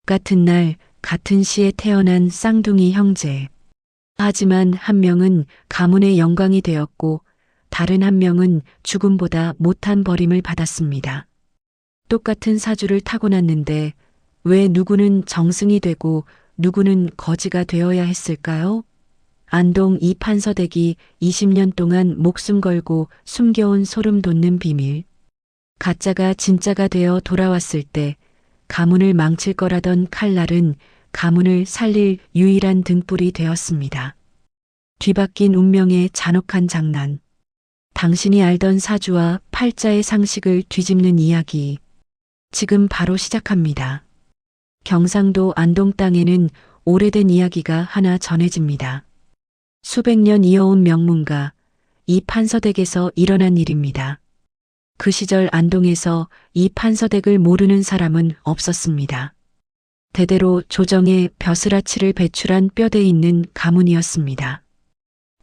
같은 날 같은 시에 태어난 쌍둥이 형제. 하지만 한 명은 가문의 영광이 되었고 다른 한 명은 죽음보다 못한 버림을 받았습니다. 똑같은 사주를 타고났는데 왜 누구는 정승이 되고 누구는 거지가 되어야 했을까요? 안동 이판서댁이 20년 동안 목숨 걸고 숨겨온 소름 돋는 비밀. 가짜가 진짜가 되어 돌아왔을 때 가문을 망칠 거라던 칼날은 가문을 살릴 유일한 등불이 되었습니다. 뒤바뀐 운명의 잔혹한 장난. 당신이 알던 사주와 팔자의 상식을 뒤집는 이야기. 지금 바로 시작합니다. 경상도 안동 땅에는 오래된 이야기가 하나 전해집니다. 수백 년 이어온 명문가 이판서댁에서 일어난 일입니다. 그 시절 안동에서 이판서댁을 모르는 사람은 없었습니다. 대대로 조정에 벼슬아치를 배출한 뼈대 있는 가문이었습니다.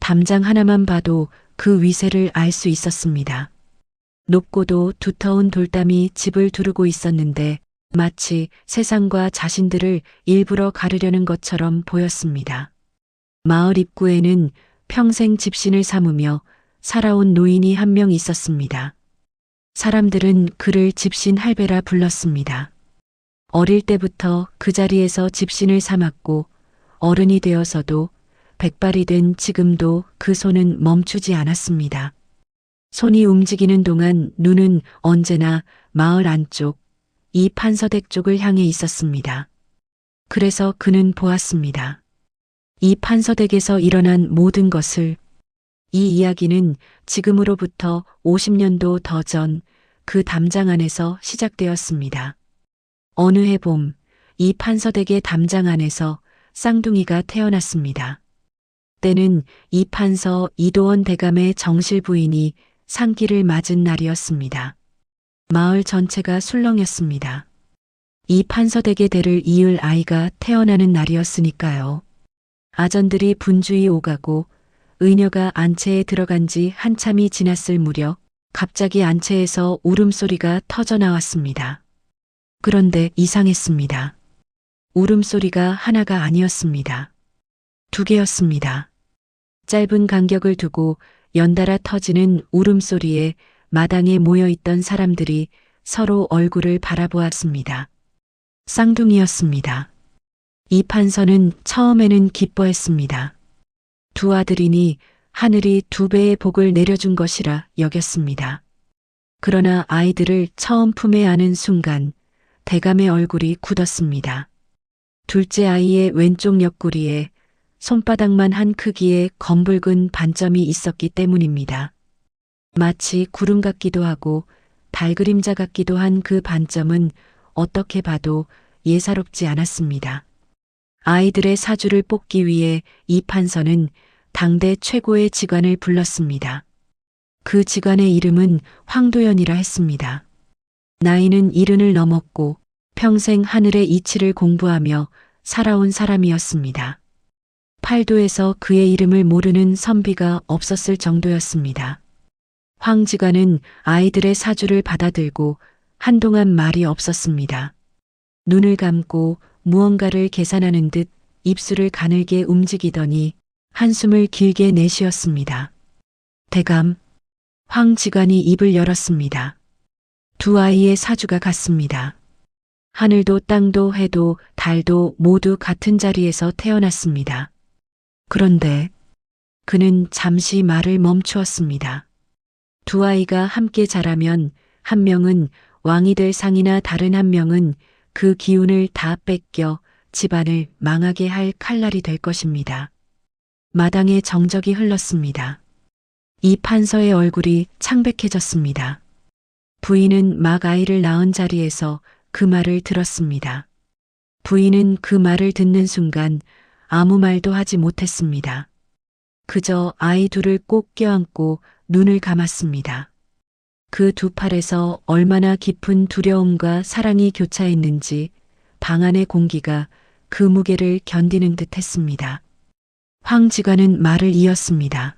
담장 하나만 봐도 그 위세를 알 수 있었습니다. 높고도 두터운 돌담이 집을 두르고 있었는데 마치 세상과 자신들을 일부러 가르려는 것처럼 보였습니다. 마을 입구에는 평생 집신을 삼으며 살아온 노인이 한 명 있었습니다. 사람들은 그를 집신 할배라 불렀습니다. 어릴 때부터 그 자리에서 집신을 삼았고 어른이 되어서도 백발이 된 지금도 그 손은 멈추지 않았습니다. 손이 움직이는 동안 눈은 언제나 마을 안쪽, 이 판서댁 쪽을 향해 있었습니다. 그래서 그는 보았습니다. 이 판서댁에서 일어난 모든 것을. 이 이야기는 지금으로부터 50년도 더 전 그 담장 안에서 시작되었습니다. 어느 해 봄, 이 판서댁의 담장 안에서 쌍둥이가 태어났습니다. 때는 이 판서 이도원 대감의 정실 부인이 상기를 맞은 날이었습니다. 마을 전체가 술렁였습니다. 이 판서댁의 대를 이을 아이가 태어나는 날이었으니까요. 아전들이 분주히 오가고 의녀가 안채에 들어간 지 한참이 지났을 무렵 갑자기 안채에서 울음소리가 터져 나왔습니다. 그런데 이상했습니다. 울음소리가 하나가 아니었습니다. 두 개였습니다. 짧은 간격을 두고 연달아 터지는 울음소리에 마당에 모여있던 사람들이 서로 얼굴을 바라보았습니다. 쌍둥이였습니다. 이 판서는 처음에는 기뻐했습니다. 두 아들이니 하늘이 두 배의 복을 내려준 것이라 여겼습니다. 그러나 아이들을 처음 품에 안은 순간 대감의 얼굴이 굳었습니다. 둘째 아이의 왼쪽 옆구리에 손바닥만 한 크기의 검붉은 반점이 있었기 때문입니다. 마치 구름 같기도 하고 달 그림자 같기도 한 그 반점은 어떻게 봐도 예사롭지 않았습니다. 아이들의 사주를 뽑기 위해 이 판서는 당대 최고의 직관을 불렀습니다. 그 직관의 이름은 황도연이라 했습니다. 나이는 70을 넘었고 평생 하늘의 이치를 공부하며 살아온 사람이었습니다. 팔도에서 그의 이름을 모르는 선비가 없었을 정도였습니다. 황 직관은 아이들의 사주를 받아들고 한동안 말이 없었습니다. 눈을 감고 무언가를 계산하는 듯 입술을 가늘게 움직이더니 한숨을 길게 내쉬었습니다. 대감, 황 직관이 입을 열었습니다. 두 아이의 사주가 같습니다. 하늘도 땅도 해도 달도 모두 같은 자리에서 태어났습니다. 그런데 그는 잠시 말을 멈추었습니다. 두 아이가 함께 자라면 한 명은 왕이 될 상이나 다른 한 명은 그 기운을 다 뺏겨 집안을 망하게 할 칼날이 될 것입니다. 마당에 정적이 흘렀습니다. 이 판서의 얼굴이 창백해졌습니다. 부인은 막 아이를 낳은 자리에서 그 말을 들었습니다. 부인은 그 말을 듣는 순간 아무 말도 하지 못했습니다. 그저 아이 둘을 꼭 껴안고 눈을 감았습니다. 그 두 팔에서 얼마나 깊은 두려움과 사랑이 교차했는지 방 안의 공기가 그 무게를 견디는 듯 했습니다. 황 직관은 말을 이었습니다.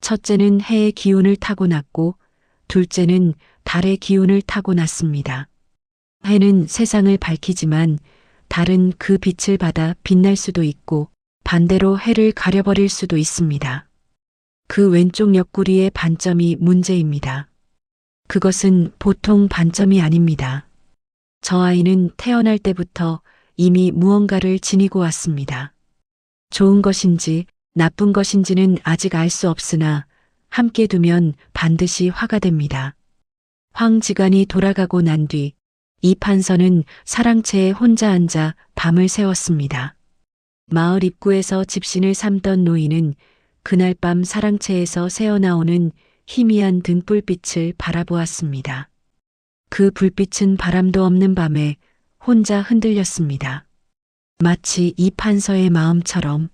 첫째는 해의 기운을 타고났고 둘째는 달의 기운을 타고났습니다. 해는 세상을 밝히지만 달은 그 빛을 받아 빛날 수도 있고 반대로 해를 가려버릴 수도 있습니다. 그 왼쪽 옆구리의 반점이 문제입니다. 그것은 보통 반점이 아닙니다. 저 아이는 태어날 때부터 이미 무언가를 지니고 왔습니다. 좋은 것인지 나쁜 것인지는 아직 알 수 없으나 함께 두면 반드시 화가 됩니다. 황지간이 돌아가고 난 뒤 이 판서는 사랑채에 혼자 앉아 밤을 새웠습니다. 마을 입구에서 집신을 삼던 노인은 그날 밤 사랑채에서 새어나오는 희미한 등불빛을 바라보았습니다. 그 불빛은 바람도 없는 밤에 혼자 흔들렸습니다. 마치 이 판서의 마음처럼.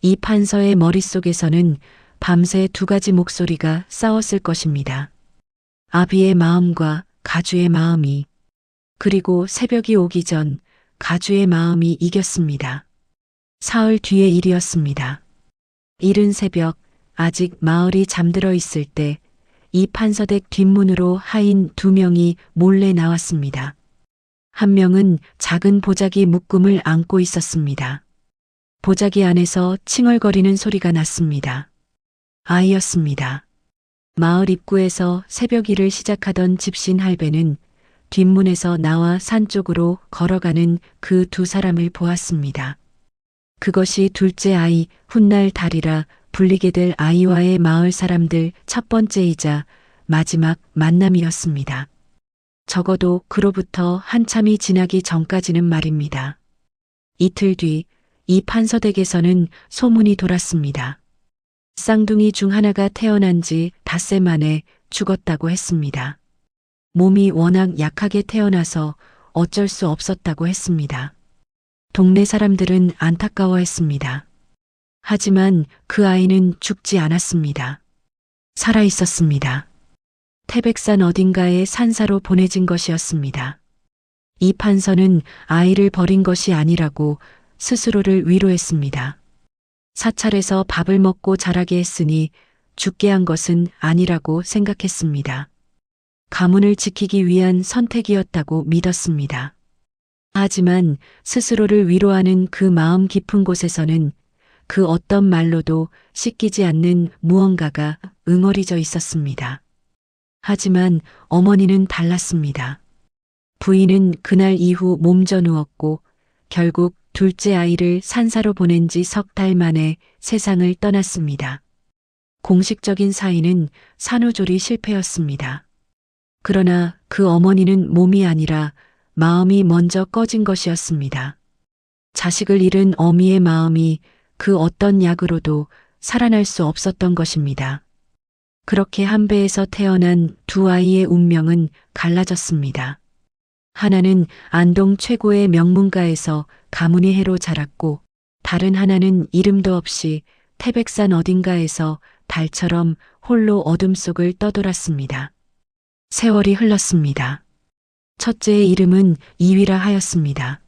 이 판서의 머릿속에서는 밤새 두 가지 목소리가 싸웠을 것입니다. 아비의 마음과 가주의 마음이, 그리고 새벽이 오기 전 가주의 마음이 이겼습니다. 사흘 뒤의 일이었습니다. 이른 새벽, 아직 마을이 잠들어 있을 때 이 판서댁 뒷문으로 하인 두 명이 몰래 나왔습니다. 한 명은 작은 보자기 묶음을 안고 있었습니다. 보자기 안에서 칭얼거리는 소리가 났습니다. 아이였습니다. 마을 입구에서 새벽 일을 시작하던 집신 할배는 뒷문에서 나와 산 쪽으로 걸어가는 그 두 사람을 보았습니다. 그것이 둘째 아이 훗날 달이라 불리게 될 아이와의 마을 사람들 첫 번째이자 마지막 만남이었습니다. 적어도 그로부터 한참이 지나기 전까지는 말입니다. 이틀 뒤 이 판서댁에서는 소문이 돌았습니다. 쌍둥이 중 하나가 태어난 지 닷새 만에 죽었다고 했습니다. 몸이 워낙 약하게 태어나서 어쩔 수 없었다고 했습니다. 동네 사람들은 안타까워했습니다. 하지만 그 아이는 죽지 않았습니다. 살아 있었습니다. 태백산 어딘가에 산사로 보내진 것이었습니다. 이 판서는 아이를 버린 것이 아니라고 스스로를 위로했습니다. 사찰에서 밥을 먹고 자라게 했으니 죽게 한 것은 아니라고 생각했습니다. 가문을 지키기 위한 선택이었다고 믿었습니다. 하지만 스스로를 위로하는 그 마음 깊은 곳에서는 그 어떤 말로도 씻기지 않는 무언가가 응어리져 있었습니다. 하지만 어머니는 달랐습니다. 부인은 그날 이후 몸져 누웠고 결국 둘째 아이를 산사로 보낸 지 석 달 만에 세상을 떠났습니다. 공식적인 사인은 산후조리 실패였습니다. 그러나 그 어머니는 몸이 아니라 마음이 먼저 꺼진 것이었습니다. 자식을 잃은 어미의 마음이 그 어떤 약으로도 살아날 수 없었던 것입니다. 그렇게 한 배에서 태어난 두 아이의 운명은 갈라졌습니다. 하나는 안동 최고의 명문가에서 가문의 해로 자랐고 다른 하나는 이름도 없이 태백산 어딘가에서 달처럼 홀로 어둠 속을 떠돌았습니다. 세월이 흘렀습니다. 첫째의 이름은 이위라 하였습니다.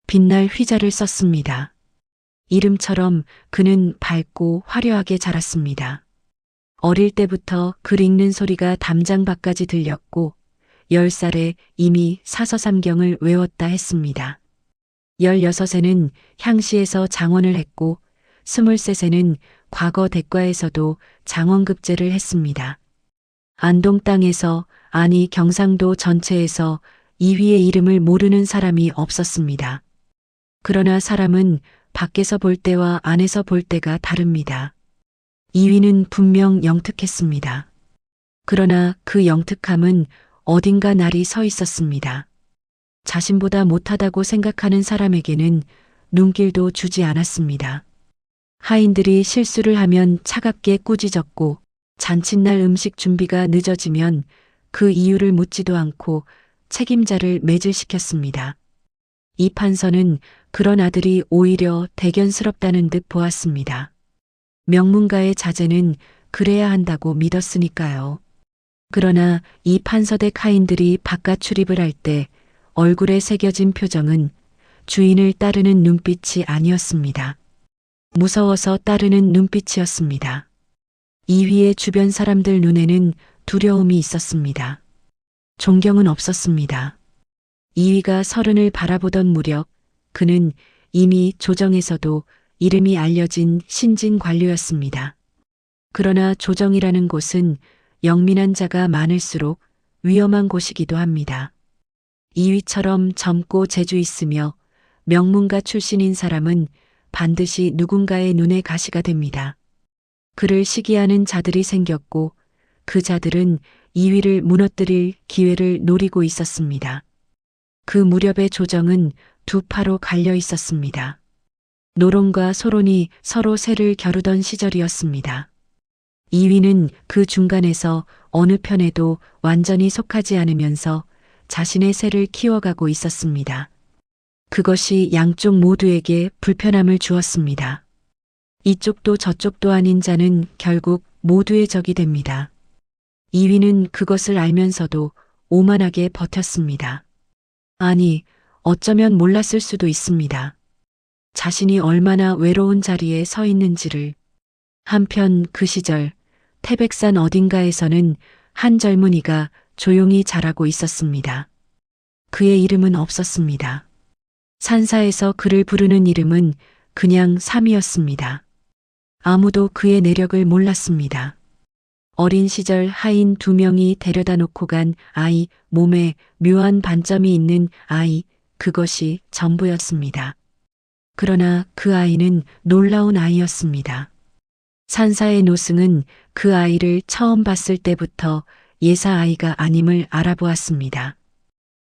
빛날 휘자를 썼습니다. 이름처럼 그는 밝고 화려하게 자랐습니다. 어릴 때부터 글 읽는 소리가 담장 밖까지 들렸고 10살에 이미 사서삼경을 외웠다 했습니다. 16세는 향시에서 장원을 했고 23세는 과거 대과에서도 장원급제를 했습니다. 안동 땅에서 아니 경상도 전체에서 이휘의 이름을 모르는 사람이 없었습니다. 그러나 사람은 밖에서 볼 때와 안에서 볼 때가 다릅니다. 이휘는 분명 영특했습니다. 그러나 그 영특함은 어딘가 날이 서 있었습니다. 자신보다 못하다고 생각하는 사람에게는 눈길도 주지 않았습니다. 하인들이 실수를 하면 차갑게 꾸짖었고 잔칫날 음식 준비가 늦어지면 그 이유를 묻지도 않고 책임자를 매질시켰습니다. 이 판서는 그런 아들이 오히려 대견스럽다는 듯 보았습니다. 명문가의 자제는 그래야 한다고 믿었으니까요. 그러나 이 판서댁 하인들이 바깥 출입을 할 때 얼굴에 새겨진 표정은 주인을 따르는 눈빛이 아니었습니다. 무서워서 따르는 눈빛이었습니다. 이휘의 주변 사람들 눈에는 두려움이 있었습니다. 존경은 없었습니다. 이휘가 서른을 바라보던 무렵 그는 이미 조정에서도 이름이 알려진 신진 관료였습니다. 그러나 조정이라는 곳은 영민한 자가 많을수록 위험한 곳이기도 합니다. 이위처럼 젊고 재주 있으며 명문가 출신인 사람은 반드시 누군가의 눈의 가시가 됩니다. 그를 시기하는 자들이 생겼고 그 자들은 이위를 무너뜨릴 기회를 노리고 있었습니다. 그 무렵의 조정은 두 파로 갈려 있었습니다. 노론과 소론이 서로 세를 겨루던 시절이었습니다. 이위는 그 중간에서 어느 편에도 완전히 속하지 않으면서 자신의 세를 키워가고 있었습니다. 그것이 양쪽 모두에게 불편함을 주었습니다. 이쪽도 저쪽도 아닌 자는 결국 모두의 적이 됩니다. 이위는 그것을 알면서도 오만하게 버텼습니다. 아니, 어쩌면 몰랐을 수도 있습니다. 자신이 얼마나 외로운 자리에 서 있는지를. 한편 그 시절 태백산 어딘가에서는 한 젊은이가 조용히 자라고 있었습니다. 그의 이름은 없었습니다. 산사에서 그를 부르는 이름은 그냥 삼이었습니다. 아무도 그의 내력을 몰랐습니다. 어린 시절 하인 2명이 데려다 놓고 간 아이, 몸에 묘한 반점이 있는 아이, 그것이 전부였습니다. 그러나 그 아이는 놀라운 아이였습니다. 산사의 노승은 그 아이를 처음 봤을 때부터 예사 아이가 아님을 알아보았습니다.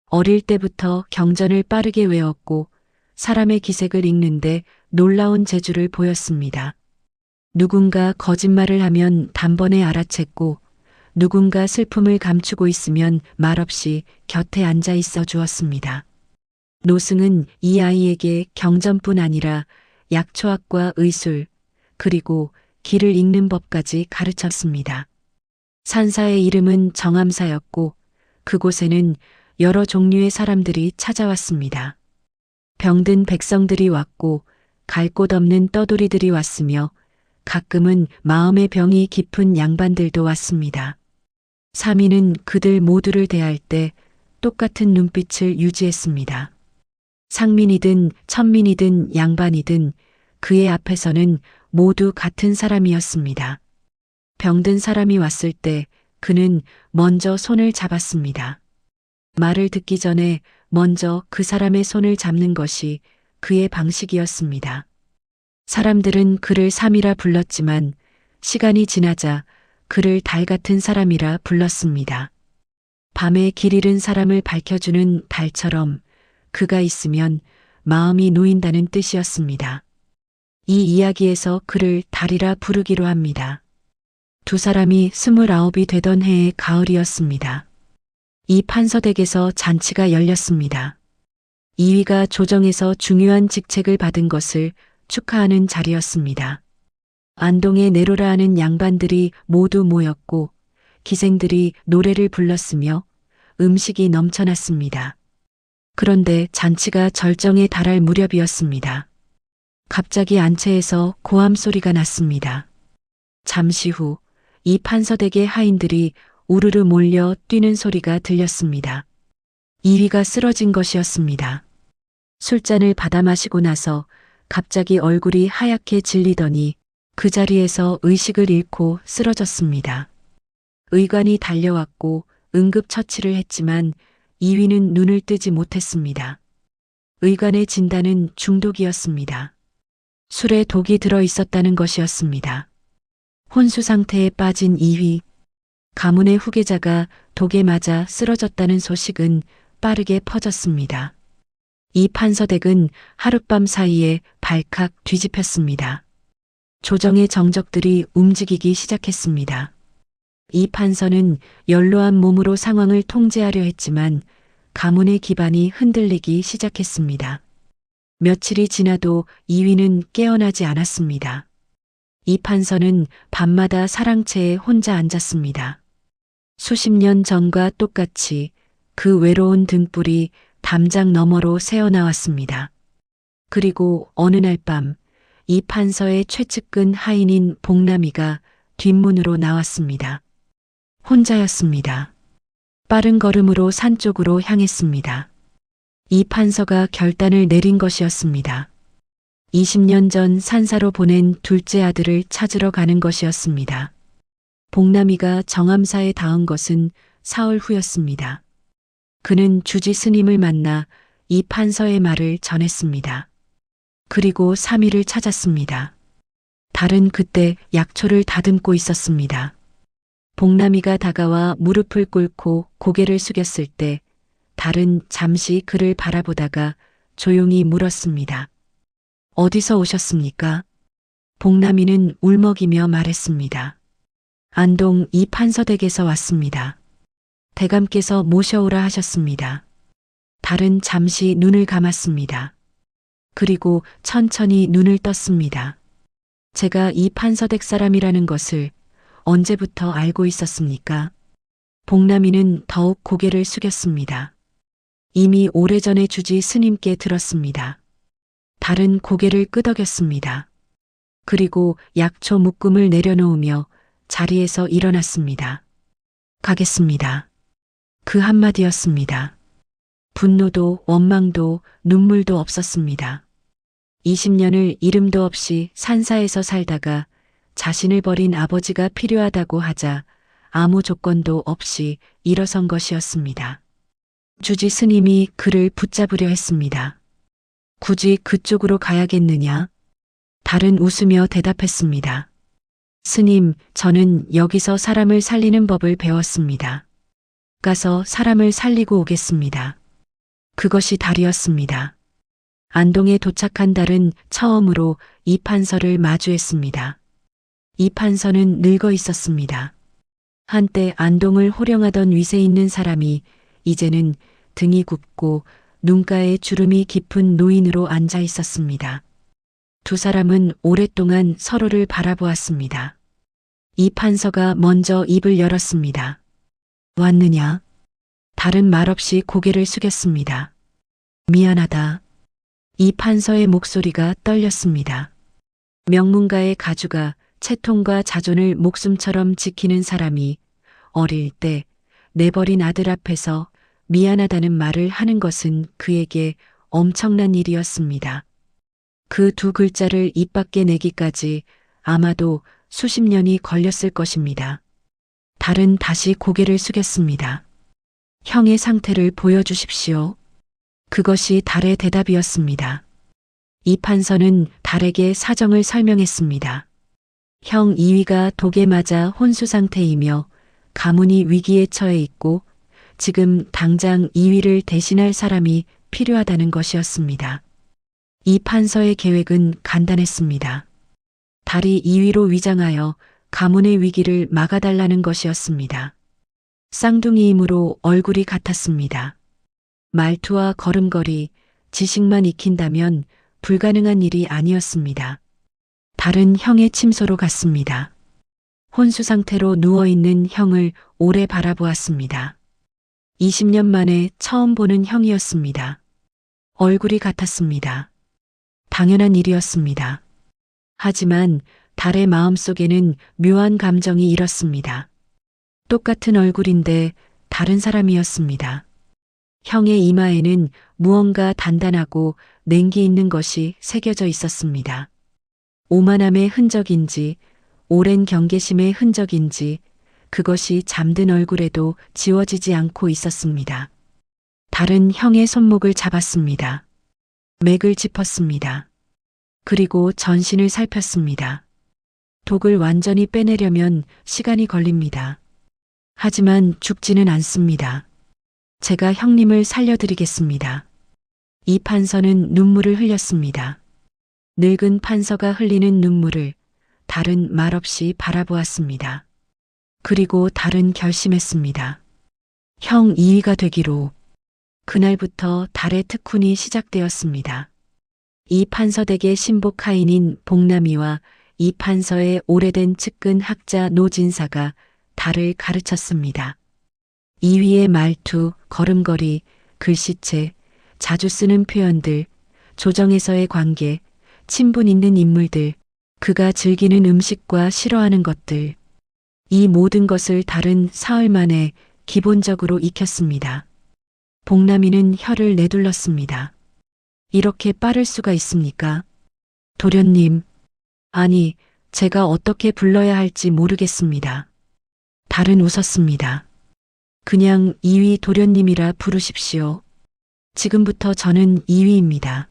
어릴 때부터 경전을 빠르게 외웠고 사람의 기색을 읽는데 놀라운 재주를 보였습니다. 누군가 거짓말을 하면 단번에 알아챘고 누군가 슬픔을 감추고 있으면 말없이 곁에 앉아 있어 주었습니다. 노승은 이 아이에게 경전뿐 아니라 약초학과 의술, 그리고 길을 읽는 법까지 가르쳤습니다. 산사의 이름은 정암사였고 그곳에는 여러 종류의 사람들이 찾아왔습니다. 병든 백성들이 왔고 갈 곳 없는 떠돌이들이 왔으며 가끔은 마음의 병이 깊은 양반들도 왔습니다. 삼이는 그들 모두를 대할 때 똑같은 눈빛을 유지했습니다. 상민이든 천민이든 양반이든 그의 앞에서는 모두 같은 사람이었습니다. 병든 사람이 왔을 때 그는 먼저 손을 잡았습니다. 말을 듣기 전에 먼저 그 사람의 손을 잡는 것이 그의 방식이었습니다. 사람들은 그를 삼이라 불렀지만 시간이 지나자 그를 달 같은 사람이라 불렀습니다. 밤에 길 잃은 사람을 밝혀주는 달처럼 그가 있으면 마음이 놓인다는 뜻이었습니다. 이 이야기에서 그를 달이라 부르기로 합니다. 두 사람이 29이 되던 해의 가을이었습니다. 이 판서댁에서 잔치가 열렸습니다. 이위가 조정에서 중요한 직책을 받은 것을 축하하는 자리였습니다. 안동에 내로라 하는 양반들이 모두 모였고 기생들이 노래를 불렀으며 음식이 넘쳐났습니다. 그런데 잔치가 절정에 달할 무렵이었습니다. 갑자기 안채에서 고함 소리가 났습니다. 잠시 후 이 판서댁의 하인들이 우르르 몰려 뛰는 소리가 들렸습니다. 이위가 쓰러진 것이었습니다. 술잔을 받아 마시고 나서 갑자기 얼굴이 하얗게 질리더니 그 자리에서 의식을 잃고 쓰러졌습니다. 의관이 달려왔고 응급처치를 했지만 이위는 눈을 뜨지 못했습니다. 의관의 진단은 중독이었습니다. 술에 독이 들어 있었다는 것이었습니다. 혼수 상태에 빠진 이위, 가문의 후계자가 독에 맞아 쓰러졌다는 소식은 빠르게 퍼졌습니다. 이 판서댁은 하룻밤 사이에 발칵 뒤집혔습니다. 조정의 정적들이 움직이기 시작했습니다. 이 판서는 연로한 몸으로 상황을 통제하려 했지만 가문의 기반이 흔들리기 시작했습니다. 며칠이 지나도 이위는 깨어나지 않았습니다. 이 판서는 밤마다 사랑채에 혼자 앉았습니다. 수십 년 전과 똑같이 그 외로운 등불이 담장 너머로 새어나왔습니다. 그리고 어느 날 밤 이 판서의 최측근 하인인 복남이가 뒷문으로 나왔습니다. 혼자였습니다. 빠른 걸음으로 산 쪽으로 향했습니다. 이 판서가 결단을 내린 것이었습니다. 20년 전 산사로 보낸 둘째 아들을 찾으러 가는 것이었습니다. 복남이가 정암사에 닿은 것은 사흘 후였습니다. 그는 주지 스님을 만나 이 판서의 말을 전했습니다. 그리고 3일을 찾았습니다. 달은 그때 약초를 다듬고 있었습니다. 복남이가 다가와 무릎을 꿇고 고개를 숙였을 때 달은 잠시 그를 바라보다가 조용히 물었습니다. 어디서 오셨습니까? 복남이는 울먹이며 말했습니다. 안동 이 판서댁에서 왔습니다. 대감께서 모셔오라 하셨습니다. 달은 잠시 눈을 감았습니다. 그리고 천천히 눈을 떴습니다. 제가 이 판서댁 사람이라는 것을 언제부터 알고 있었습니까? 복남이는 더욱 고개를 숙였습니다. 이미 오래전에 주지 스님께 들었습니다. 달은 고개를 끄덕였습니다. 그리고 약초 묶음을 내려놓으며 자리에서 일어났습니다. 가겠습니다. 그 한마디였습니다. 분노도 원망도 눈물도 없었습니다. 20년을 이름도 없이 산사에서 살다가 자신을 버린 아버지가 필요하다고 하자 아무 조건도 없이 일어선 것이었습니다. 주지 스님이 그를 붙잡으려 했습니다. 굳이 그쪽으로 가야겠느냐? 달은 웃으며 대답했습니다. 스님, 저는 여기서 사람을 살리는 법을 배웠습니다. 가서 사람을 살리고 오겠습니다. 그것이 달이었습니다. 안동에 도착한 달은 처음으로 이 판서를 마주했습니다. 이 판서는 늙어 있었습니다. 한때 안동을 호령하던 위세 있는 사람이 이제는 등이 굽고 눈가에 주름이 깊은 노인으로 앉아 있었습니다. 두 사람은 오랫동안 서로를 바라보았습니다. 이 판서가 먼저 입을 열었습니다. 왔느냐? 달은 말없이 고개를 숙였습니다. 미안하다. 이 판서의 목소리가 떨렸습니다. 명문가의 가주가 채통과 자존을 목숨처럼 지키는 사람이 어릴 때 내버린 아들 앞에서 미안하다는 말을 하는 것은 그에게 엄청난 일이었습니다. 그 두 글자를 입 밖에 내기까지 아마도 수십 년이 걸렸을 것입니다. 달은 다시 고개를 숙였습니다. 형의 상태를 보여주십시오. 그것이 달의 대답이었습니다. 이 판서는 달에게 사정을 설명했습니다. 형 이위가 독에 맞아 혼수 상태이며 가문이 위기에 처해 있고 지금 당장 이위를 대신할 사람이 필요하다는 것이었습니다. 이 판서의 계획은 간단했습니다. 달이 이위로 위장하여 가문의 위기를 막아달라는 것이었습니다. 쌍둥이이므로 얼굴이 같았습니다. 말투와 걸음걸이, 지식만 익힌다면 불가능한 일이 아니었습니다. 달은 형의 침소로 갔습니다. 혼수 상태로 누워있는 형을 오래 바라보았습니다. 20년 만에 처음 보는 형이었습니다. 얼굴이 같았습니다. 당연한 일이었습니다. 하지만 달의 마음속에는 묘한 감정이 일었습니다. 똑같은 얼굴인데 다른 사람이었습니다. 형의 이마에는 무언가 단단하고 냉기 있는 것이 새겨져 있었습니다. 오만함의 흔적인지 오랜 경계심의 흔적인지 그것이 잠든 얼굴에도 지워지지 않고 있었습니다. 달은 형의 손목을 잡았습니다. 맥을 짚었습니다. 그리고 전신을 살폈습니다. 독을 완전히 빼내려면 시간이 걸립니다. 하지만 죽지는 않습니다. 제가 형님을 살려드리겠습니다. 이 판서는 눈물을 흘렸습니다. 늙은 판서가 흘리는 눈물을 달은 말없이 바라보았습니다. 그리고 달은 결심했습니다. 형 이위가 되기로. 그날부터 달의 특훈이 시작되었습니다. 이 판서댁의 신복하인인 복남이와 이 판서의 오래된 측근 학자 노진사가 달을 가르쳤습니다. 이위의 말투, 걸음걸이, 글씨체, 자주 쓰는 표현들, 조정에서의 관계, 친분 있는 인물들, 그가 즐기는 음식과 싫어하는 것들, 이 모든 것을 달은 사흘 만에 기본적으로 익혔습니다. 복남이는 혀를 내둘렀습니다. 이렇게 빠를 수가 있습니까? 도련님, 아니, 제가 어떻게 불러야 할지 모르겠습니다. 달은 웃었습니다. 그냥 이위 도련님이라 부르십시오. 지금부터 저는 이위입니다.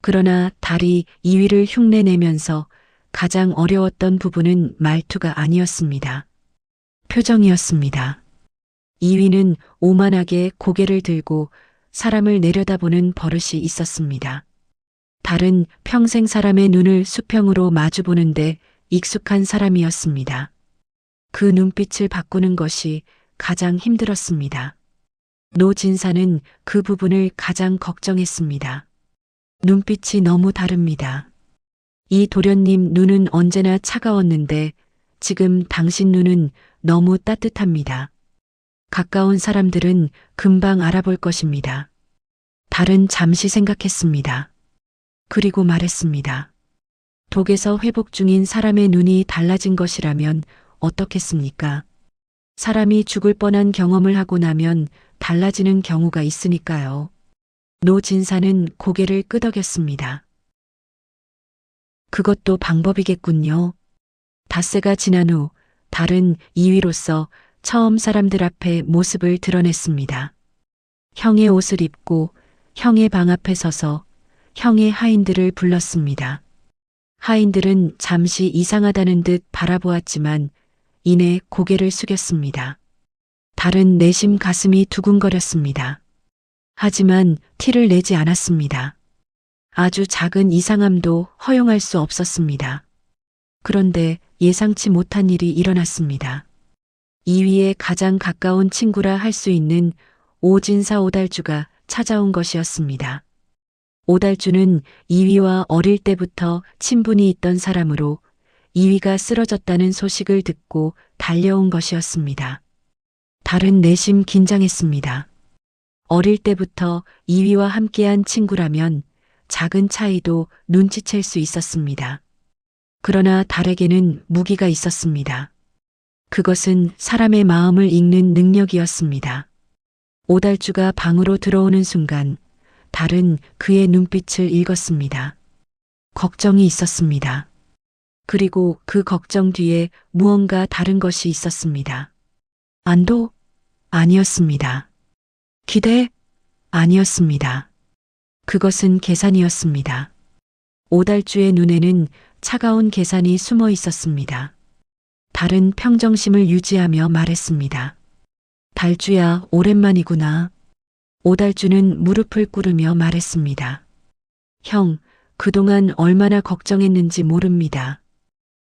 그러나 달이 이위를 흉내내면서 가장 어려웠던 부분은 말투가 아니었습니다. 표정이었습니다. 이위는 오만하게 고개를 들고 사람을 내려다보는 버릇이 있었습니다. 달은 평생 사람의 눈을 수평으로 마주보는데 익숙한 사람이었습니다. 그 눈빛을 바꾸는 것이 가장 힘들었습니다. 노진사는 그 부분을 가장 걱정했습니다. 눈빛이 너무 다릅니다. 이 도련님 눈은 언제나 차가웠는데 지금 당신 눈은 너무 따뜻합니다. 가까운 사람들은 금방 알아볼 것입니다. 달은 잠시 생각했습니다. 그리고 말했습니다. 독에서 회복 중인 사람의 눈이 달라진 것이라면 어떻겠습니까? 사람이 죽을 뻔한 경험을 하고 나면 달라지는 경우가 있으니까요. 노진사는 고개를 끄덕였습니다. 그것도 방법이겠군요. 닷새가 지난 후 달은 이위로서 처음 사람들 앞에 모습을 드러냈습니다. 형의 옷을 입고 형의 방 앞에 서서 형의 하인들을 불렀습니다. 하인들은 잠시 이상하다는 듯 바라보았지만 이내 고개를 숙였습니다. 달은 내심 가슴이 두근거렸습니다. 하지만 티를 내지 않았습니다. 아주 작은 이상함도 허용할 수 없었습니다. 그런데 예상치 못한 일이 일어났습니다. 이위의 가장 가까운 친구라 할 수 있는 오진사 오달주가 찾아온 것이었습니다. 오달주는 이위와 어릴 때부터 친분이 있던 사람으로 이위가 쓰러졌다는 소식을 듣고 달려온 것이었습니다. 달은 내심 긴장했습니다. 어릴 때부터 이위와 함께한 친구라면 작은 차이도 눈치챌 수 있었습니다. 그러나 달에게는 무기가 있었습니다. 그것은 사람의 마음을 읽는 능력이었습니다. 오달주가 방으로 들어오는 순간 달은 그의 눈빛을 읽었습니다. 걱정이 있었습니다. 그리고 그 걱정 뒤에 무언가 다른 것이 있었습니다. 안도? 아니었습니다. 기대? 아니었습니다. 그것은 계산이었습니다. 오달주의 눈에는 차가운 계산이 숨어 있었습니다. 달은 평정심을 유지하며 말했습니다. 달주야, 오랜만이구나. 오달주는 무릎을 꿇으며 말했습니다. 형, 그동안 얼마나 걱정했는지 모릅니다.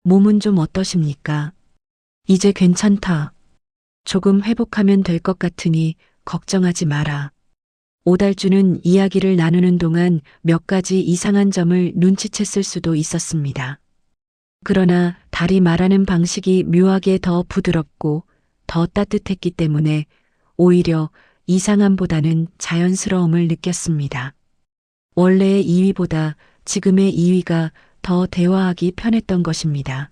몸은 좀 어떠십니까? 이제 괜찮다. 조금 회복하면 될 것 같으니 걱정하지 마라. 오달주는 이야기를 나누는 동안 몇 가지 이상한 점을 눈치챘을 수도 있었습니다. 그러나 달이 말하는 방식이 묘하게 더 부드럽고 더 따뜻했기 때문에 오히려 이상함보다는 자연스러움을 느꼈습니다. 원래의 이위보다 지금의 이위가 더 대화하기 편했던 것입니다.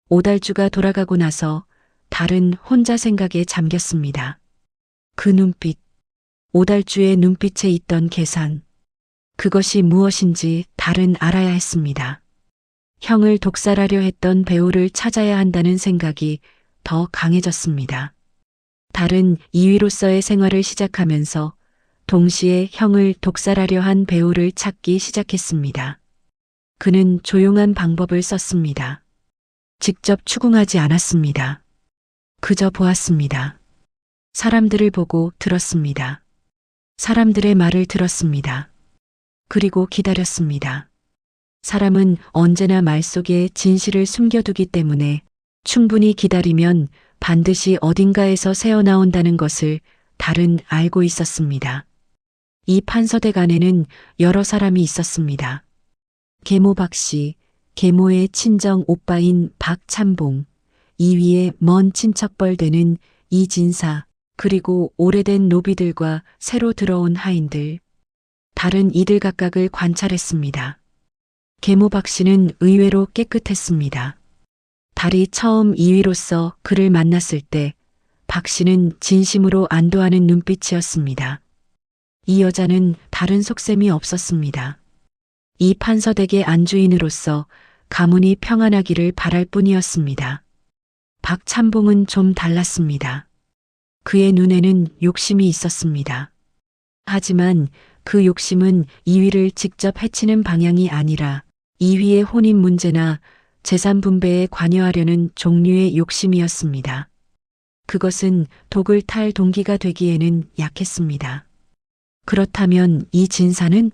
오달주가 돌아가고 나서 달은 혼자 생각에 잠겼습니다. 그 눈빛, 오달주의 눈빛에 있던 계산, 그것이 무엇인지 달은 알아야 했습니다. 형을 독살하려 했던 배우를 찾아야 한다는 생각이 더 강해졌습니다. 달은 이위로서의 생활을 시작하면서 동시에 형을 독살하려 한 배우를 찾기 시작했습니다. 그는 조용한 방법을 썼습니다. 직접 추궁하지 않았습니다. 그저 보았습니다. 사람들을 보고 들었습니다. 사람들의 말을 들었습니다. 그리고 기다렸습니다. 사람은 언제나 말 속에 진실을 숨겨두기 때문에 충분히 기다리면 반드시 어딘가에서 새어나온다는 것을 달은 알고 있었습니다. 이 판서댁 안에는 여러 사람이 있었습니다. 계모 박씨, 계모의 친정 오빠인 박참봉, 이위의 먼 친척벌 되는 이진사, 그리고 오래된 노비들과 새로 들어온 하인들. 달은 이들 각각을 관찰했습니다. 계모 박씨는 의외로 깨끗했습니다. 달이 처음 이위로서 그를 만났을 때 박씨는 진심으로 안도하는 눈빛이었습니다. 이 여자는 다른 속셈이 없었습니다. 이 판서댁의 안주인으로서 가문이 평안하기를 바랄 뿐이었습니다. 박찬봉은 좀 달랐습니다. 그의 눈에는 욕심이 있었습니다. 하지만 그 욕심은 이위를 직접 해치는 방향이 아니라 이위의 혼인 문제나 재산 분배에 관여하려는 종류의 욕심이었습니다. 그것은 독을 탈 동기가 되기에는 약했습니다. 그렇다면 이 진사는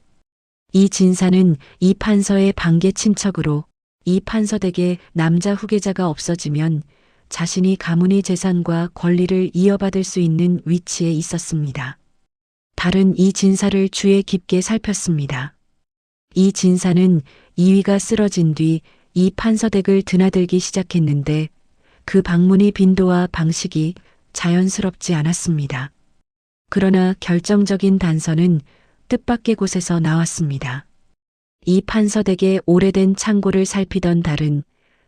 이 판서의 반계 친척으로 이 판서댁에 남자 후계자가 없어지면 자신이 가문의 재산과 권리를 이어받을 수 있는 위치에 있었습니다. 달은 이 진사를 주의 깊게 살폈습니다. 이 진사는 이위가 쓰러진 뒤 이 판서댁을 드나들기 시작했는데 그 방문의 빈도와 방식이 자연스럽지 않았습니다. 그러나 결정적인 단서는 뜻밖의 곳에서 나왔습니다. 이 판서댁의 오래된 창고를 살피던 달은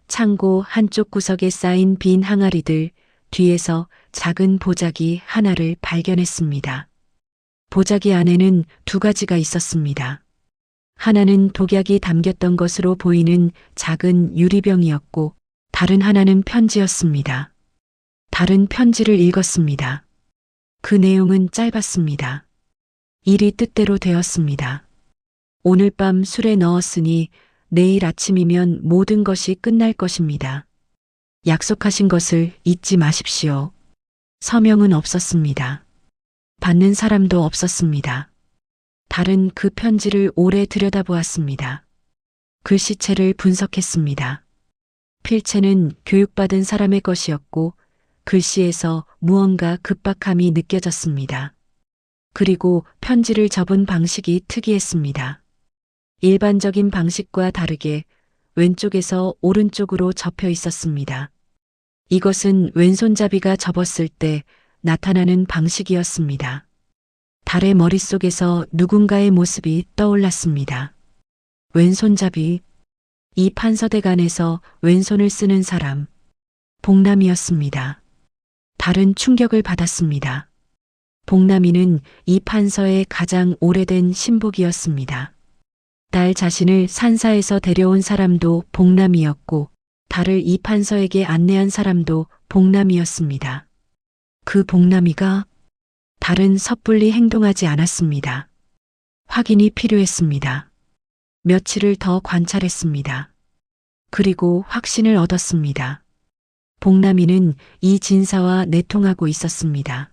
창고 한쪽 구석에 쌓인 빈 항아리들 뒤에서 작은 보자기 하나를 발견했습니다. 보자기 안에는 두 가지가 있었습니다. 하나는 독약이 담겼던 것으로 보이는 작은 유리병이었고 다른 하나는 편지였습니다. 다른 편지를 읽었습니다. 그 내용은 짧았습니다. 일이 뜻대로 되었습니다. 오늘 밤 술에 넣었으니 내일 아침이면 모든 것이 끝날 것입니다. 약속하신 것을 잊지 마십시오. 서명은 없었습니다. 받는 사람도 없었습니다. 달은 그 편지를 오래 들여다보았습니다. 글씨체를 분석했습니다. 필체는 교육받은 사람의 것이었고 글씨에서 무언가 급박함이 느껴졌습니다. 그리고 편지를 접은 방식이 특이했습니다. 일반적인 방식과 다르게 왼쪽에서 오른쪽으로 접혀 있었습니다. 이것은 왼손잡이가 접었을 때 나타나는 방식이었습니다. 달의 머릿속에서 누군가의 모습이 떠올랐습니다. 왼손잡이, 이 판서댁 안에서 왼손을 쓰는 사람, 복남이었습니다. 달은 충격을 받았습니다. 복남이는 이 판서의 가장 오래된 신복이었습니다. 달 자신을 산사에서 데려온 사람도 복남이었고 달을 이 판서에게 안내한 사람도 복남이었습니다. 그 복남이가 달은 섣불리 행동하지 않았습니다. 확인이 필요했습니다. 며칠을 더 관찰했습니다. 그리고 확신을 얻었습니다. 복남이는 이 진사와 내통하고 있었습니다.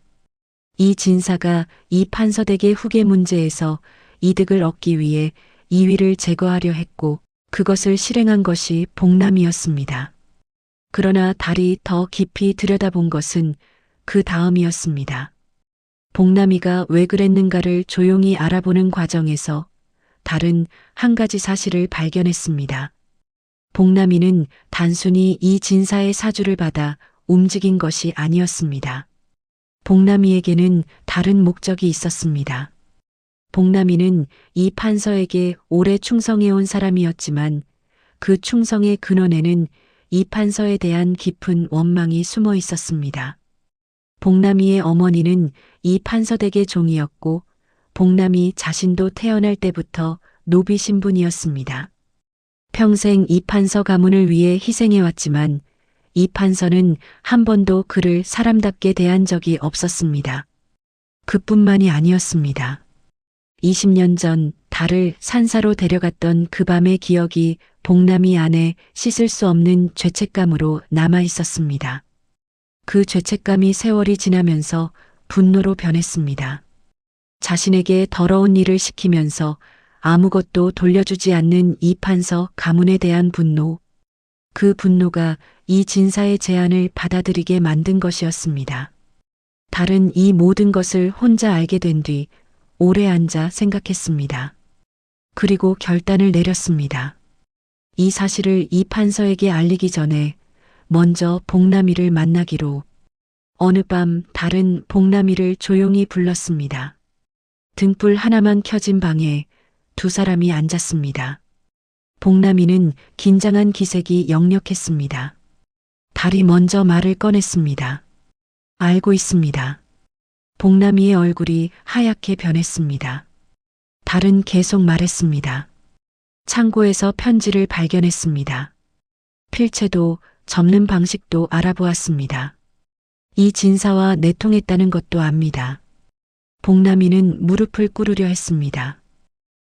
이 진사가 이 판서댁의 후계 문제에서 이득을 얻기 위해 이위를 제거하려 했고 그것을 실행한 것이 복남이었습니다. 그러나 달이 더 깊이 들여다본 것은 그 다음이었습니다. 복남이가 왜 그랬는가를 조용히 알아보는 과정에서 달은 한 가지 사실을 발견했습니다. 복남이는 단순히 이 진사의 사주를 받아 움직인 것이 아니었습니다. 복남이에게는 다른 목적이 있었습니다. 복남이는 이 판서에게 오래 충성해온 사람이었지만 그 충성의 근원에는 이 판서에 대한 깊은 원망이 숨어 있었습니다. 복남이의 어머니는 이 판서댁의 종이었고 복남이 자신도 태어날 때부터 노비 신분이었습니다. 평생 이 판서 가문을 위해 희생해왔지만 이 판서는 한 번도 그를 사람답게 대한 적이 없었습니다. 그뿐만이 아니었습니다. 20년 전 달을 산사로 데려갔던 그 밤의 기억이 복남이 안에 씻을 수 없는 죄책감으로 남아 있었습니다. 그 죄책감이 세월이 지나면서 분노로 변했습니다. 자신에게 더러운 일을 시키면서 아무것도 돌려주지 않는 이 판서 가문에 대한 분노, 그 분노가 이 진사의 제안을 받아들이게 만든 것이었습니다. 달은 이 모든 것을 혼자 알게 된 뒤 오래 앉아 생각했습니다. 그리고 결단을 내렸습니다. 이 사실을 이 판서에게 알리기 전에 먼저 복남이를 만나기로. 어느 밤 달은 복남이를 조용히 불렀습니다. 등불 하나만 켜진 방에 두 사람이 앉았습니다. 복남이는 긴장한 기색이 역력했습니다. 달이 먼저 말을 꺼냈습니다. 알고 있습니다. 복남이의 얼굴이 하얗게 변했습니다. 달은 계속 말했습니다. 창고에서 편지를 발견했습니다. 필체도 접는 방식도 알아보았습니다. 이 진사와 내통했다는 것도 압니다. 복남이는 무릎을 꿇으려 했습니다.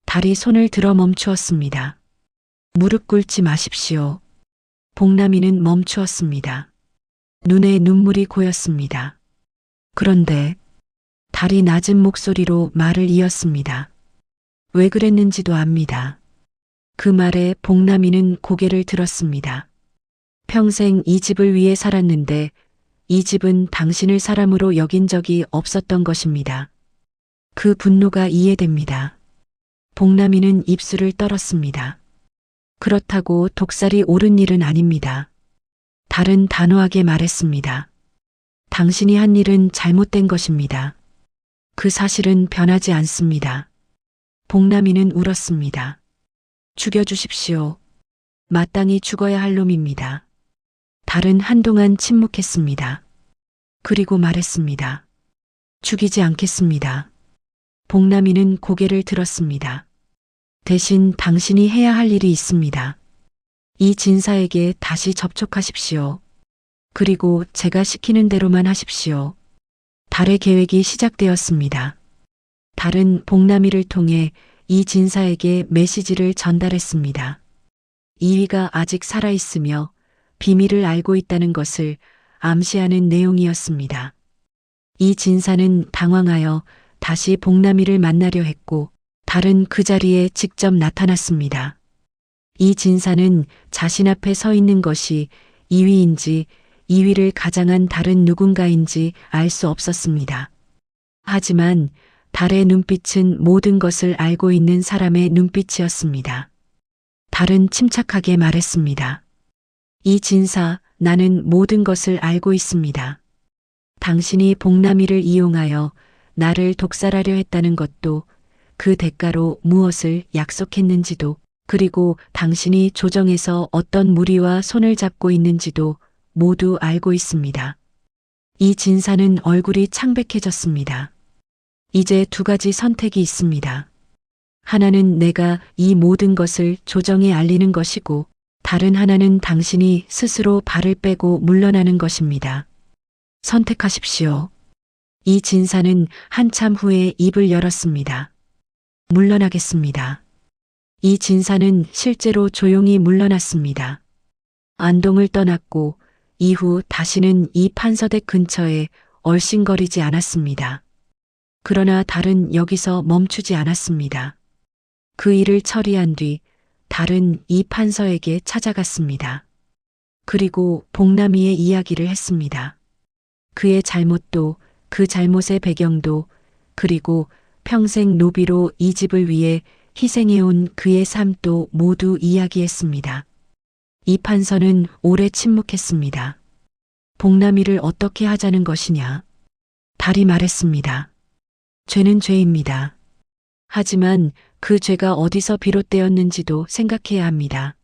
달이 손을 들어 멈추었습니다. 무릎 꿇지 마십시오. 복남이는 멈추었습니다. 눈에 눈물이 고였습니다. 그런데 달이 낮은 목소리로 말을 이었습니다. 왜 그랬는지도 압니다. 그 말에 복남이는 고개를 들었습니다. 평생 이 집을 위해 살았는데 이 집은 당신을 사람으로 여긴 적이 없었던 것입니다. 그 분노가 이해됩니다. 복남이는 입술을 떨었습니다. 그렇다고 독살이 옳은 일은 아닙니다. 달은 단호하게 말했습니다. 당신이 한 일은 잘못된 것입니다. 그 사실은 변하지 않습니다. 복남이는 울었습니다. 죽여주십시오. 마땅히 죽어야 할 놈입니다. 달은 한동안 침묵했습니다. 그리고 말했습니다. 죽이지 않겠습니다. 복남이는 고개를 들었습니다. 대신 당신이 해야 할 일이 있습니다. 이 진사에게 다시 접촉하십시오. 그리고 제가 시키는 대로만 하십시오. 달의 계획이 시작되었습니다. 달은 복남이를 통해 이 진사에게 메시지를 전달했습니다. 이위가 아직 살아있으며 비밀을 알고 있다는 것을 암시하는 내용이었습니다. 이 진사는 당황하여 다시 복남이를 만나려 했고 달은 그 자리에 직접 나타났습니다. 이 진사는 자신 앞에 서 있는 것이 이위인지 이위를 가장한 다른 누군가인지 알 수 없었습니다. 하지만 달의 눈빛은 모든 것을 알고 있는 사람의 눈빛이었습니다. 달은 침착하게 말했습니다. 이 진사, 나는 모든 것을 알고 있습니다. 당신이 복남이를 이용하여 나를 독살하려 했다는 것도 그 대가로 무엇을 약속했는지도 그리고 당신이 조정에서 어떤 무리와 손을 잡고 있는지도 모두 알고 있습니다. 이 진사는 얼굴이 창백해졌습니다. 이제 두 가지 선택이 있습니다. 하나는 내가 이 모든 것을 조정에 알리는 것이고 다른 하나는 당신이 스스로 발을 빼고 물러나는 것입니다. 선택하십시오. 이 진사는 한참 후에 입을 열었습니다. 물러나겠습니다. 이 진사는 실제로 조용히 물러났습니다. 안동을 떠났고 이후 다시는 이 판서댁 근처에 얼씬거리지 않았습니다. 그러나 달은 여기서 멈추지 않았습니다. 그 일을 처리한 뒤 달은 이 판서에게 찾아갔습니다. 그리고 복남이의 이야기를 했습니다. 그의 잘못도 그 잘못의 배경도 그리고 평생 노비로 이 집을 위해 희생해온 그의 삶도 모두 이야기했습니다. 이 판서는 오래 침묵했습니다. 복남이를 어떻게 하자는 것이냐? 달이 말했습니다. 죄는 죄입니다. 하지만 그 죄가 어디서 비롯되었는지도 생각해야 합니다.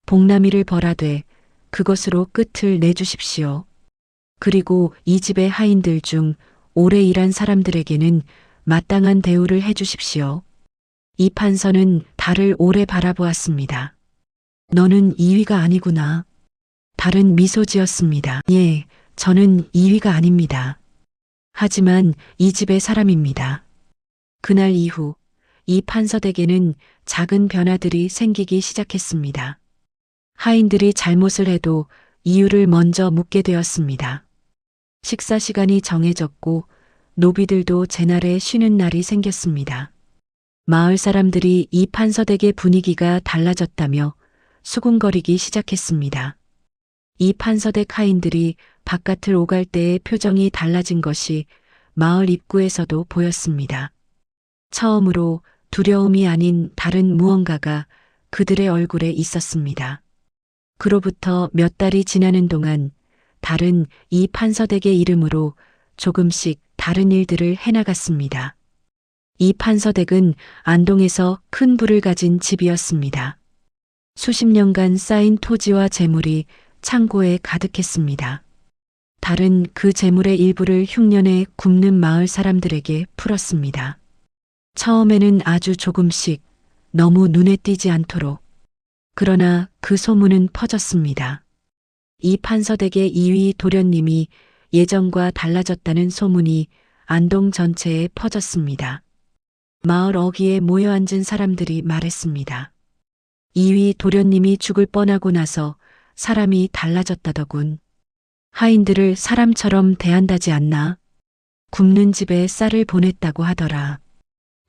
복남이를 벌하되 그것으로 끝을 내주십시오. 그리고 이 집의 하인들 중 오래 일한 사람들에게는 마땅한 대우를 해주십시오. 이 판서는 달을 오래 바라보았습니다. 너는 이위가 아니구나. 달은 미소 지었습니다. 예, 저는 이위가 아닙니다. 하지만 이 집의 사람입니다. 그날 이후 이 판서댁에는 작은 변화들이 생기기 시작했습니다. 하인들이 잘못을 해도 이유를 먼저 묻게 되었습니다. 식사 시간이 정해졌고 노비들도 제날에 쉬는 날이 생겼습니다. 마을 사람들이 이 판서댁의 분위기가 달라졌다며 수군거리기 시작했습니다. 이 판서댁 하인들이 바깥을 오갈 때의 표정이 달라진 것이 마을 입구에서도 보였습니다. 처음으로 두려움이 아닌 다른 무언가가 그들의 얼굴에 있었습니다. 그로부터 몇 달이 지나는 동안 달은 이 판서댁의 이름으로 조금씩 다른 일들을 해나갔습니다. 이 판서댁은 안동에서 큰 부를 가진 집이었습니다. 수십 년간 쌓인 토지와 재물이 창고에 가득했습니다. 달은 그 재물의 일부를 흉년에 굶는 마을 사람들에게 풀었습니다. 처음에는 아주 조금씩, 너무 눈에 띄지 않도록. 그러나 그 소문은 퍼졌습니다. 이 판서댁의 이위 도련님이 예전과 달라졌다는 소문이 안동 전체에 퍼졌습니다. 마을 어귀에 모여 앉은 사람들이 말했습니다. 이위 도련님이 죽을 뻔하고 나서 사람이 달라졌다더군. 하인들을 사람처럼 대한다지 않나? 굶는 집에 쌀을 보냈다고 하더라.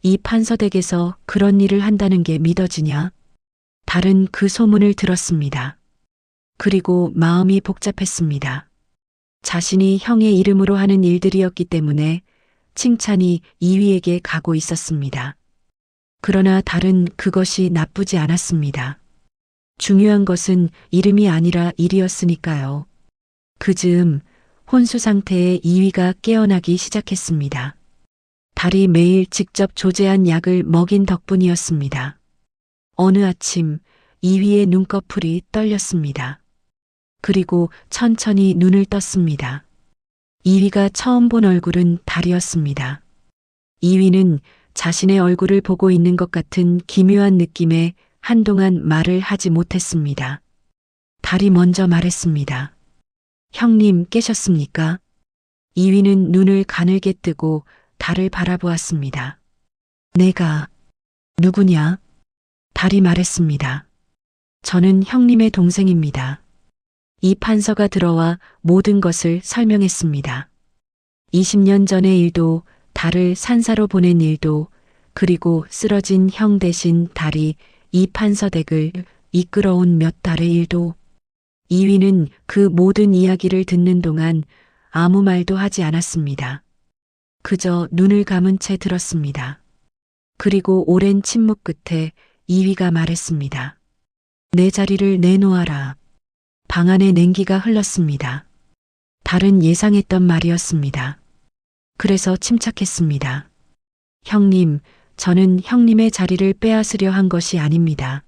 이 판서댁에서 그런 일을 한다는 게 믿어지냐? 달은 그 소문을 들었습니다. 그리고 마음이 복잡했습니다. 자신이 형의 이름으로 하는 일들이었기 때문에 칭찬이 이위에게 가고 있었습니다. 그러나 달은 그것이 나쁘지 않았습니다. 중요한 것은 이름이 아니라 일이었으니까요. 그 즈음 혼수 상태의 이위가 깨어나기 시작했습니다. 달이 매일 직접 조제한 약을 먹인 덕분이었습니다. 어느 아침 이위의 눈꺼풀이 떨렸습니다. 그리고 천천히 눈을 떴습니다. 이위가 처음 본 얼굴은 달이었습니다. 이위는 자신의 얼굴을 보고 있는 것 같은 기묘한 느낌에 한동안 말을 하지 못했습니다. 달이 먼저 말했습니다. 형님 깨셨습니까? 이위는 눈을 가늘게 뜨고 달을 바라보았습니다. 내가 누구냐? 달이 말했습니다. 저는 형님의 동생입니다. 이 판서가 들어와 모든 것을 설명했습니다. 20년 전의 일도, 달을 산사로 보낸 일도, 그리고 쓰러진 형 대신 달이 이 판서댁을 이끌어온 몇 달의 일도. 이위는 그 모든 이야기를 듣는 동안 아무 말도 하지 않았습니다. 그저 눈을 감은 채 들었습니다. 그리고 오랜 침묵 끝에 이위가 말했습니다. 내 자리를 내놓아라. 방 안에 냉기가 흘렀습니다. 달은 예상했던 말이었습니다. 그래서 침착했습니다. 형님, 저는 형님의 자리를 빼앗으려 한 것이 아닙니다.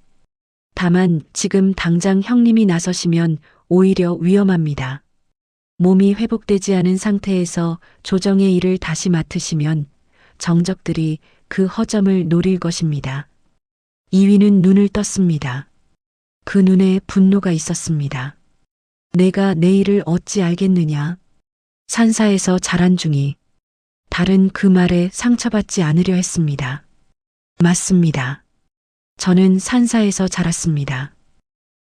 다만 지금 당장 형님이 나서시면 오히려 위험합니다. 몸이 회복되지 않은 상태에서 조정의 일을 다시 맡으시면 정적들이 그 허점을 노릴 것입니다. 이위는 눈을 떴습니다. 그 눈에 분노가 있었습니다. 내가 내 일을 어찌 알겠느냐? 산사에서 자란 중이. 달은 그 말에 상처받지 않으려 했습니다. 맞습니다. 저는 산사에서 자랐습니다.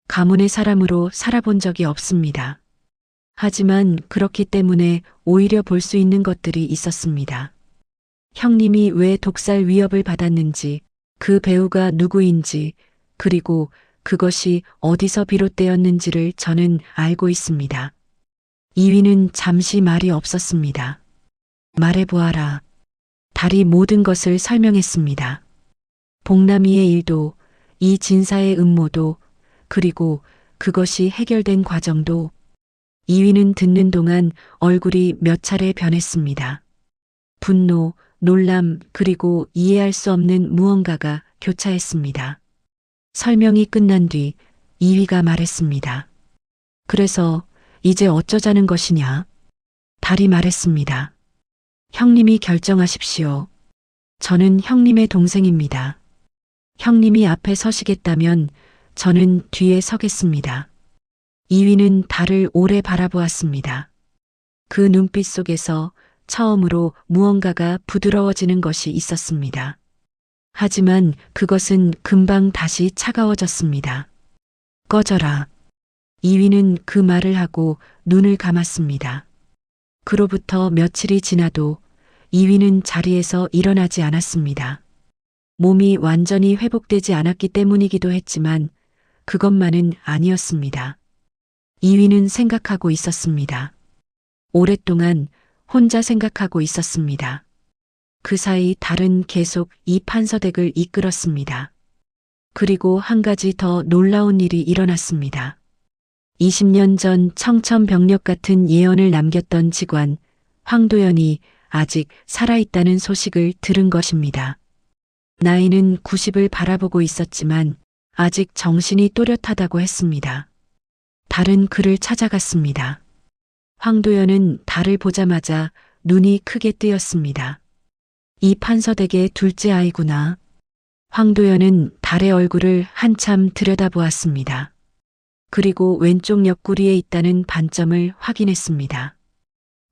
가문의 사람으로 살아본 적이 없습니다. 하지만 그렇기 때문에 오히려 볼 수 있는 것들이 있었습니다. 형님이 왜 독살 위협을 받았는지, 그 배우가 누구인지, 그리고 그것이 어디서 비롯되었는지를 저는 알고 있습니다. 이위는 잠시 말이 없었습니다. 말해보아라. 달이 모든 것을 설명했습니다. 복남이의 일도, 이 진사의 음모도, 그리고 그것이 해결된 과정도. 이위는 듣는 동안 얼굴이 몇 차례 변했습니다. 분노, 놀람, 그리고 이해할 수 없는 무언가가 교차했습니다. 설명이 끝난 뒤 이위가 말했습니다. 그래서 이제 어쩌자는 것이냐? 달이 말했습니다. 형님이 결정하십시오. 저는 형님의 동생입니다. 형님이 앞에 서시겠다면 저는 뒤에 서겠습니다. 이위는 달을 오래 바라보았습니다. 그 눈빛 속에서 처음으로 무언가가 부드러워지는 것이 있었습니다. 하지만 그것은 금방 다시 차가워졌습니다. 꺼져라. 이위는 그 말을 하고 눈을 감았습니다. 그로부터 며칠이 지나도 이위는 자리에서 일어나지 않았습니다. 몸이 완전히 회복되지 않았기 때문이기도 했지만 그것만은 아니었습니다. 이위는 생각하고 있었습니다. 오랫동안 혼자 생각하고 있었습니다. 그 사이 달은 계속 이 판서댁을 이끌었습니다. 그리고 한 가지 더 놀라운 일이 일어났습니다. 20년 전 청천벽력 같은 예언을 남겼던 직관 황도연이 아직 살아있다는 소식을 들은 것입니다. 나이는 90을 바라보고 있었지만 아직 정신이 또렷하다고 했습니다. 달은 그를 찾아갔습니다. 황도연은 달을 보자마자 눈이 크게 뜨였습니다. 이 판서댁의 둘째 아이구나. 황도연은 달의 얼굴을 한참 들여다보았습니다. 그리고 왼쪽 옆구리에 있다는 반점을 확인했습니다.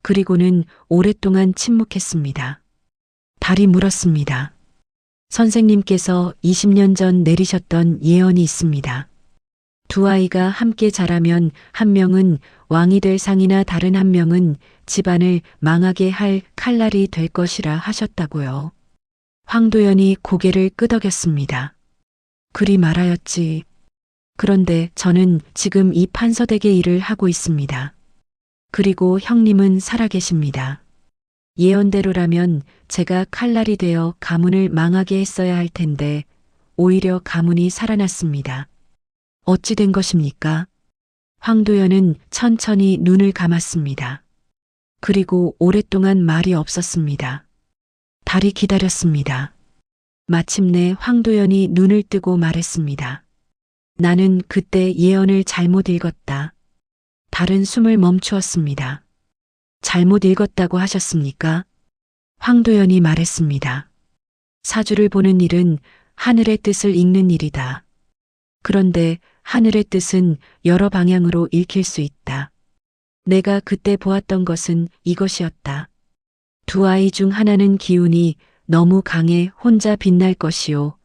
그리고는 오랫동안 침묵했습니다. 달이 물었습니다. 선생님께서 20년 전 내리셨던 예언이 있습니다. 두 아이가 함께 자라면 한 명은 왕이 될 상이나 다른 한 명은 집안을 망하게 할 칼날이 될 것이라 하셨다고요. 황도연이 고개를 끄덕였습니다. 그리 말하였지. 그런데 저는 지금 이 판서댁의 일을 하고 있습니다. 그리고 형님은 살아계십니다. 예언대로라면 제가 칼날이 되어 가문을 망하게 했어야 할 텐데 오히려 가문이 살아났습니다. 어찌 된 것입니까? 황도연은 천천히 눈을 감았습니다. 그리고 오랫동안 말이 없었습니다. 달이 기다렸습니다. 마침내 황도연이 눈을 뜨고 말했습니다. 나는 그때 예언을 잘못 읽었다. 달은 숨을 멈추었습니다. 잘못 읽었다고 하셨습니까? 황도연이 말했습니다. 사주를 보는 일은 하늘의 뜻을 읽는 일이다. 그런데 하늘의 뜻은 여러 방향으로 읽힐 수 있다. 내가 그때 보았던 것은 이것이었다. 두 아이 중 하나는 기운이 너무 강해 혼자 빛날 것이요.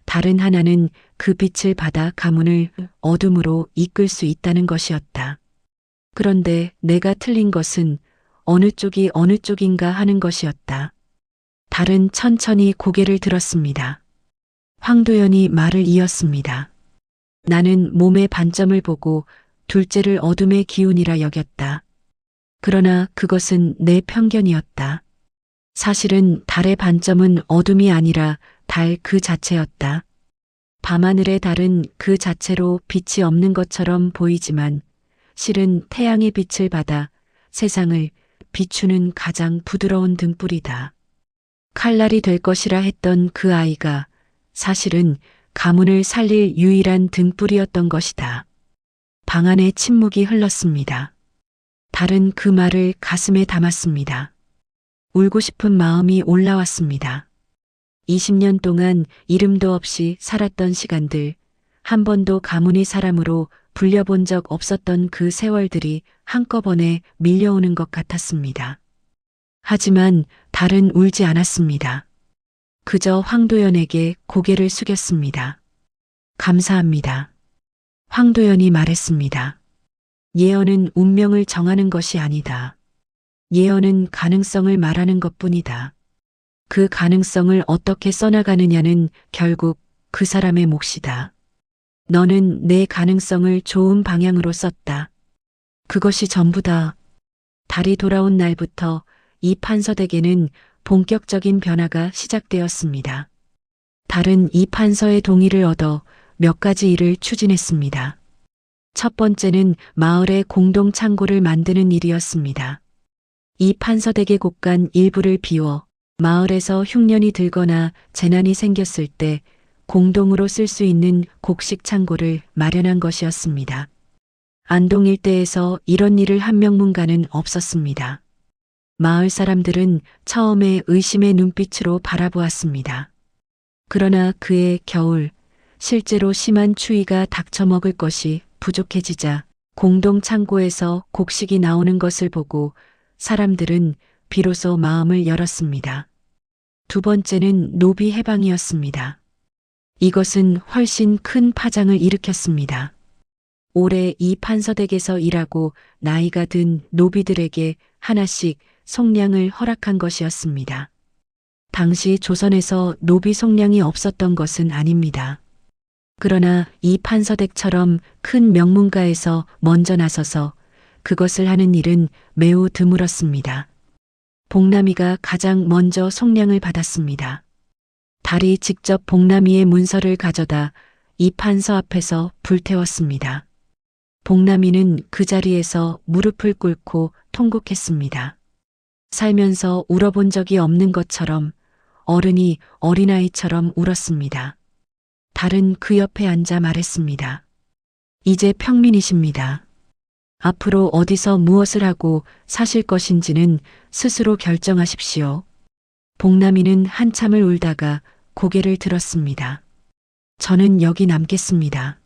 다른 하나는 그 빛을 받아 가문을 어둠으로 이끌 수 있다는 것이었다. 그런데 내가 틀린 것은 어느 쪽이 어느 쪽인가 하는 것이었다. 달은 천천히 고개를 들었습니다. 황도연이 말을 이었습니다. 나는 몸의 반점을 보고 둘째를 어둠의 기운이라 여겼다. 그러나 그것은 내 편견이었다. 사실은 달의 반점은 어둠이 아니라 달 그 자체였다. 밤하늘의 달은 그 자체로 빛이 없는 것처럼 보이지만 실은 태양의 빛을 받아 세상을 비추는 가장 부드러운 등불이다. 칼날이 될 것이라 했던 그 아이가 사실은 가문을 살릴 유일한 등불이었던 것이다. 방 안에 침묵이 흘렀습니다. 달은 그 말을 가슴에 담았습니다. 울고 싶은 마음이 올라왔습니다. 20년 동안 이름도 없이 살았던 시간들, 한 번도 가문의 사람으로 불려본 적 없었던 그 세월들이 한꺼번에 밀려오는 것 같았습니다. 하지만 달은 울지 않았습니다. 그저 황도연에게 고개를 숙였습니다. 감사합니다. 황도연이 말했습니다. 예언은 운명을 정하는 것이 아니다. 예언은 가능성을 말하는 것뿐이다. 그 가능성을 어떻게 써나가느냐는 결국 그 사람의 몫이다. 너는 내 가능성을 좋은 방향으로 썼다. 그것이 전부다. 달이 돌아온 날부터 이 판서댁에는 본격적인 변화가 시작되었습니다. 달은 이 판서의 동의를 얻어 몇 가지 일을 추진했습니다. 첫 번째는 마을의 공동 창고를 만드는 일이었습니다. 이 판서댁의 곳간 일부를 비워 마을에서 흉년이 들거나 재난이 생겼을 때 공동으로 쓸 수 있는 곡식 창고를 마련한 것이었습니다. 안동 일대에서 이런 일을 한 명문가는 없었습니다. 마을 사람들은 처음에 의심의 눈빛으로 바라보았습니다. 그러나 그해 겨울 실제로 심한 추위가 닥쳐먹을 것이 부족해지자 공동 창고에서 곡식이 나오는 것을 보고 사람들은 비로소 마음을 열었습니다. 두 번째는 노비 해방이었습니다. 이것은 훨씬 큰 파장을 일으켰습니다. 올해 이 판서댁에서 일하고 나이가 든 노비들에게 하나씩 속량을 허락한 것이었습니다. 당시 조선에서 노비 속량이 없었던 것은 아닙니다. 그러나 이 판서댁처럼 큰 명문가에서 먼저 나서서 그것을 하는 일은 매우 드물었습니다. 복남이가 가장 먼저 속량을 받았습니다. 달이 직접 복남이의 문서를 가져다 이 판서 앞에서 불태웠습니다. 복남이는 그 자리에서 무릎을 꿇고 통곡했습니다. 살면서 울어본 적이 없는 것처럼 어른이 어린아이처럼 울었습니다. 달은 그 옆에 앉아 말했습니다. 이제 평민이십니다. 앞으로 어디서 무엇을 하고 사실 것인지는 스스로 결정하십시오. 복남이는 한참을 울다가 고개를 들었습니다. 저는 여기 남겠습니다.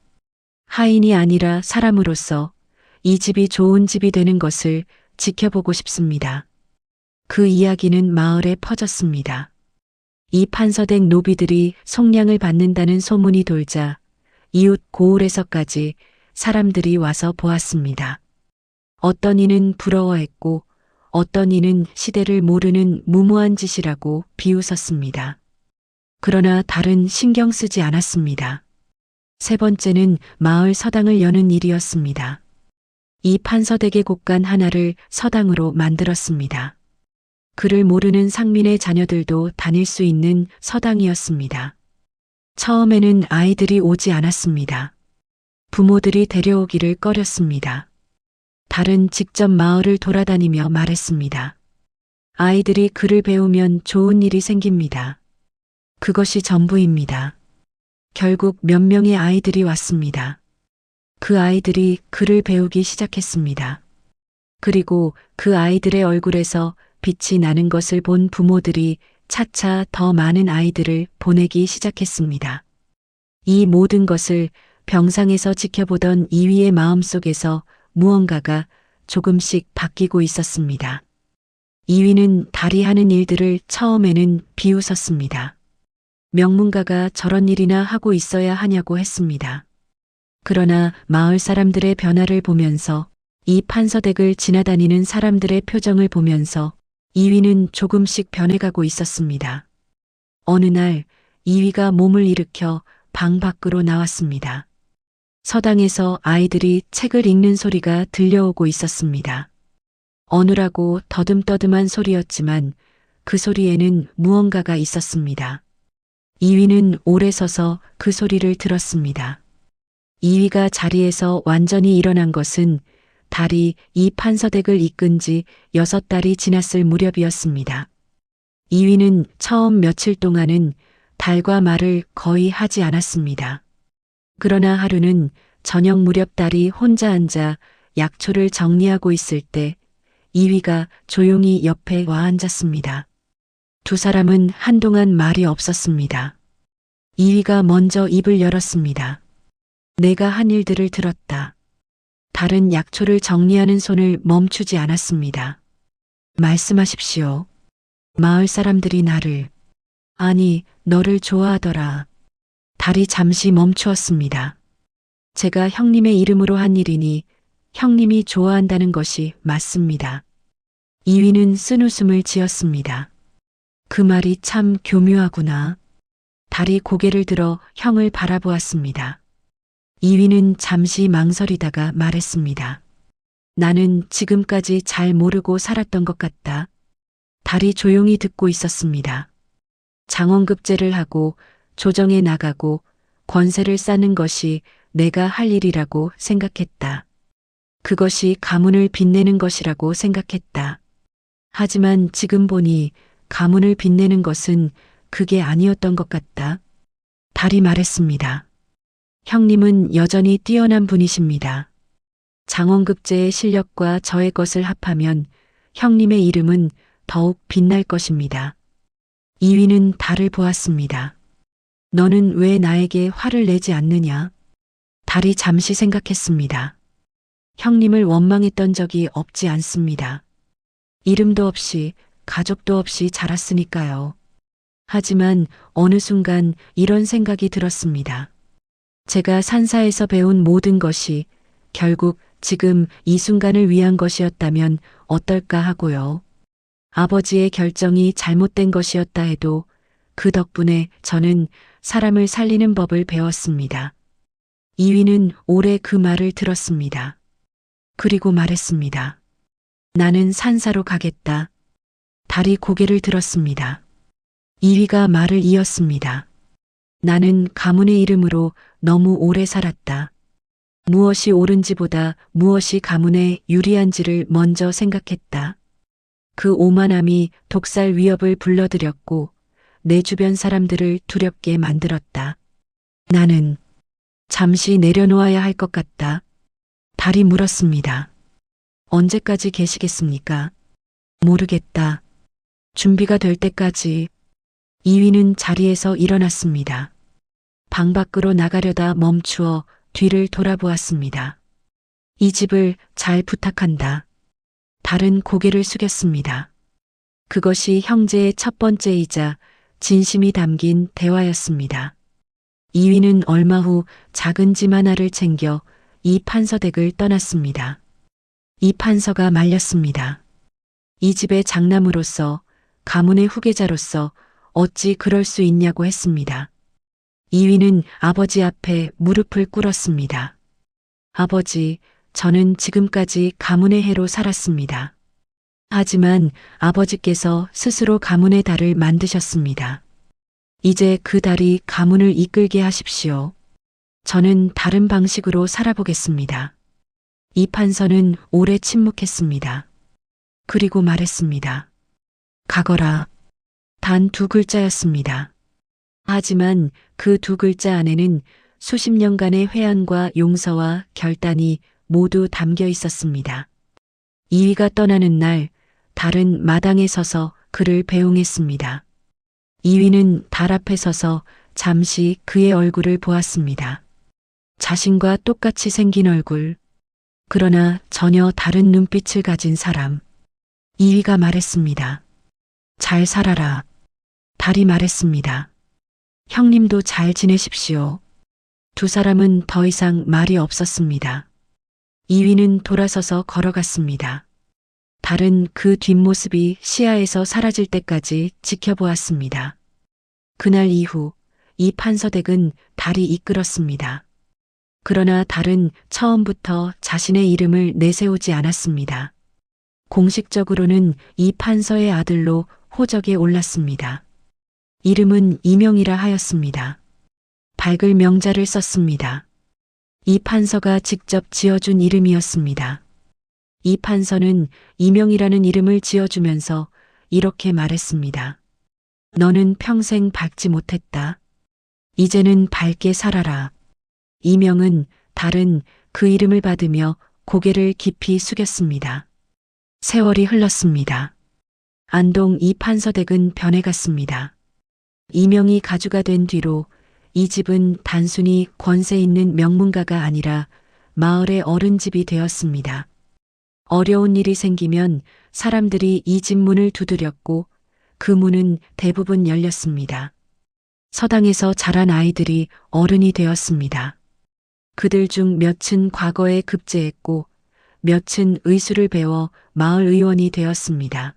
하인이 아니라 사람으로서 이 집이 좋은 집이 되는 것을 지켜보고 싶습니다. 그 이야기는 마을에 퍼졌습니다. 이 판서댁 노비들이 속량을 받는다는 소문이 돌자 이웃 고을에서까지 사람들이 와서 보았습니다. 어떤 이는 부러워했고 어떤 이는 시대를 모르는 무모한 짓이라고 비웃었습니다. 그러나 달은 신경 쓰지 않았습니다. 세 번째는 마을 서당을 여는 일이었습니다. 이 판서댁의 곳간 하나를 서당으로 만들었습니다. 그를 모르는 상민의 자녀들도 다닐 수 있는 서당이었습니다. 처음에는 아이들이 오지 않았습니다. 부모들이 데려오기를 꺼렸습니다. 달은 직접 마을을 돌아다니며 말했습니다. 아이들이 글을 배우면 좋은 일이 생깁니다. 그것이 전부입니다. 결국 몇 명의 아이들이 왔습니다. 그 아이들이 글을 배우기 시작했습니다. 그리고 그 아이들의 얼굴에서 빛이 나는 것을 본 부모들이 차차 더 많은 아이들을 보내기 시작했습니다. 이 모든 것을 병상에서 지켜보던 이위의 마음속에서 무언가가 조금씩 바뀌고 있었습니다. 이위는 달이 하는 일들을 처음에는 비웃었습니다. 명문가가 저런 일이나 하고 있어야 하냐고 했습니다. 그러나 마을 사람들의 변화를 보면서 이 판서댁을 지나다니는 사람들의 표정을 보면서 이위는 조금씩 변해가고 있었습니다. 어느 날 이위가 몸을 일으켜 방 밖으로 나왔습니다. 서당에서 아이들이 책을 읽는 소리가 들려오고 있었습니다. 어눌하고 더듬더듬한 소리였지만 그 소리에는 무언가가 있었습니다. 이위는 오래 서서 그 소리를 들었습니다. 이위가 자리에서 완전히 일어난 것은 달이 이 판서댁을 이끈 지 6달이 지났을 무렵이었습니다. 이위는 처음 며칠 동안은 달과 말을 거의 하지 않았습니다. 그러나 하루는 저녁 무렵 달이 혼자 앉아 약초를 정리하고 있을 때 이위가 조용히 옆에 와 앉았습니다. 두 사람은 한동안 말이 없었습니다. 이위가 먼저 입을 열었습니다. 내가 한 일들을 들었다. 달은 약초를 정리하는 손을 멈추지 않았습니다. 말씀하십시오. 마을 사람들이 나를, 아니, 너를 좋아하더라. 달이 잠시 멈추었습니다. 제가 형님의 이름으로 한 일이니 형님이 좋아한다는 것이 맞습니다. 이위는 쓴웃음을 지었습니다. 그 말이 참 교묘하구나. 달이 고개를 들어 형을 바라보았습니다. 이위는 잠시 망설이다가 말했습니다. 나는 지금까지 잘 모르고 살았던 것 같다. 달이 조용히 듣고 있었습니다. 장원급제를 하고 조정에 나가고 권세를 쌓는 것이 내가 할 일이라고 생각했다. 그것이 가문을 빛내는 것이라고 생각했다. 하지만 지금 보니 가문을 빛내는 것은 그게 아니었던 것 같다. 달이 말했습니다. 형님은 여전히 뛰어난 분이십니다. 장원급제의 실력과 저의 것을 합하면 형님의 이름은 더욱 빛날 것입니다. 이위는 달을 보았습니다. 너는 왜 나에게 화를 내지 않느냐? 달이 잠시 생각했습니다. 형님을 원망했던 적이 없지 않습니다. 이름도 없이 가족도 없이 자랐으니까요. 하지만 어느 순간 이런 생각이 들었습니다. 제가 산사에서 배운 모든 것이 결국 지금 이 순간을 위한 것이었다면 어떨까 하고요. 아버지의 결정이 잘못된 것이었다 해도 그 덕분에 저는 사람을 살리는 법을 배웠습니다. 이위는 오래 그 말을 들었습니다. 그리고 말했습니다. 나는 산사로 가겠다. 달이 고개를 들었습니다. 이위가 말을 이었습니다. 나는 가문의 이름으로 너무 오래 살았다. 무엇이 옳은지보다 무엇이 가문에 유리한지를 먼저 생각했다. 그 오만함이 독살 위협을 불러들였고 내 주변 사람들을 두렵게 만들었다. 나는 잠시 내려놓아야 할 것 같다. 달이 물었습니다. 언제까지 계시겠습니까? 모르겠다. 준비가 될 때까지. 이위는 자리에서 일어났습니다. 방 밖으로 나가려다 멈추어 뒤를 돌아보았습니다. 이 집을 잘 부탁한다. 달은 고개를 숙였습니다. 그것이 형제의 첫 번째이자 진심이 담긴 대화였습니다. 이위는 얼마 후 작은 짐 하나를 챙겨 이 판서댁을 떠났습니다. 이 판서가 말렸습니다. 이 집의 장남으로서, 가문의 후계자로서 어찌 그럴 수 있냐고 했습니다. 이위는 아버지 앞에 무릎을 꿇었습니다. 아버지, 저는 지금까지 가문의 해로 살았습니다. 하지만 아버지께서 스스로 가문의 달을 만드셨습니다. 이제 그 달이 가문을 이끌게 하십시오. 저는 다른 방식으로 살아보겠습니다. 이 판서는 오래 침묵했습니다. 그리고 말했습니다. 가거라. 단 2글자였습니다. 하지만 그 2글자 안에는 수십 년간의 회한과 용서와 결단이 모두 담겨 있었습니다. 이위가 떠나는 날, 달은 마당에 서서 그를 배웅했습니다. 이위는 달 앞에 서서 잠시 그의 얼굴을 보았습니다. 자신과 똑같이 생긴 얼굴, 그러나 전혀 다른 눈빛을 가진 사람. 이위가 말했습니다. 잘 살아라. 달이 말했습니다. 형님도 잘 지내십시오. 두 사람은 더 이상 말이 없었습니다. 이위는 돌아서서 걸어갔습니다. 달은 그 뒷모습이 시야에서 사라질 때까지 지켜보았습니다. 그날 이후 이 판서댁은 달이 이끌었습니다. 그러나 달은 처음부터 자신의 이름을 내세우지 않았습니다. 공식적으로는 이 판서의 아들로 호적에 올랐습니다. 이름은 이명이라 하였습니다. 밝을 명자를 썼습니다. 이 판서가 직접 지어준 이름이었습니다. 이 판서는 이명이라는 이름을 지어주면서 이렇게 말했습니다. 너는 평생 밝지 못했다. 이제는 밝게 살아라. 이명은, 달은 그 이름을 받으며 고개를 깊이 숙였습니다. 세월이 흘렀습니다. 안동 이 판서댁은 변해갔습니다. 이명이 가주가 된 뒤로 이 집은 단순히 권세 있는 명문가가 아니라 마을의 어른집이 되었습니다. 어려운 일이 생기면 사람들이 이 집 문을 두드렸고 그 문은 대부분 열렸습니다. 서당에서 자란 아이들이 어른이 되었습니다. 그들 중 몇은 과거에 급제했고 몇은 의술을 배워 마을 의원이 되었습니다.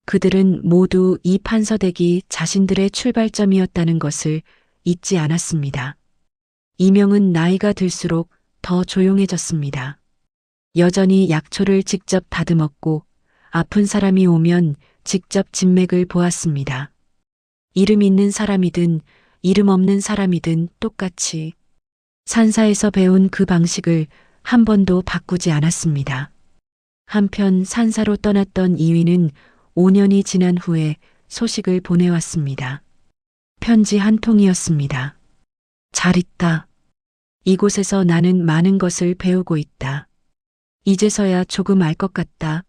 그들은 모두 이 판서댁이 자신들의 출발점이었다는 것을 잊지 않았습니다. 이명은 나이가 들수록 더 조용해졌습니다. 여전히 약초를 직접 다듬었고 아픈 사람이 오면 직접 진맥을 보았습니다. 이름 있는 사람이든 이름 없는 사람이든 똑같이 산사에서 배운 그 방식을 한 번도 바꾸지 않았습니다. 한편 산사로 떠났던 이위는 5년이 지난 후에 소식을 보내왔습니다. 편지 한 통이었습니다. 잘 있다. 이곳에서 나는 많은 것을 배우고 있다. 이제서야 조금 알 것 같다.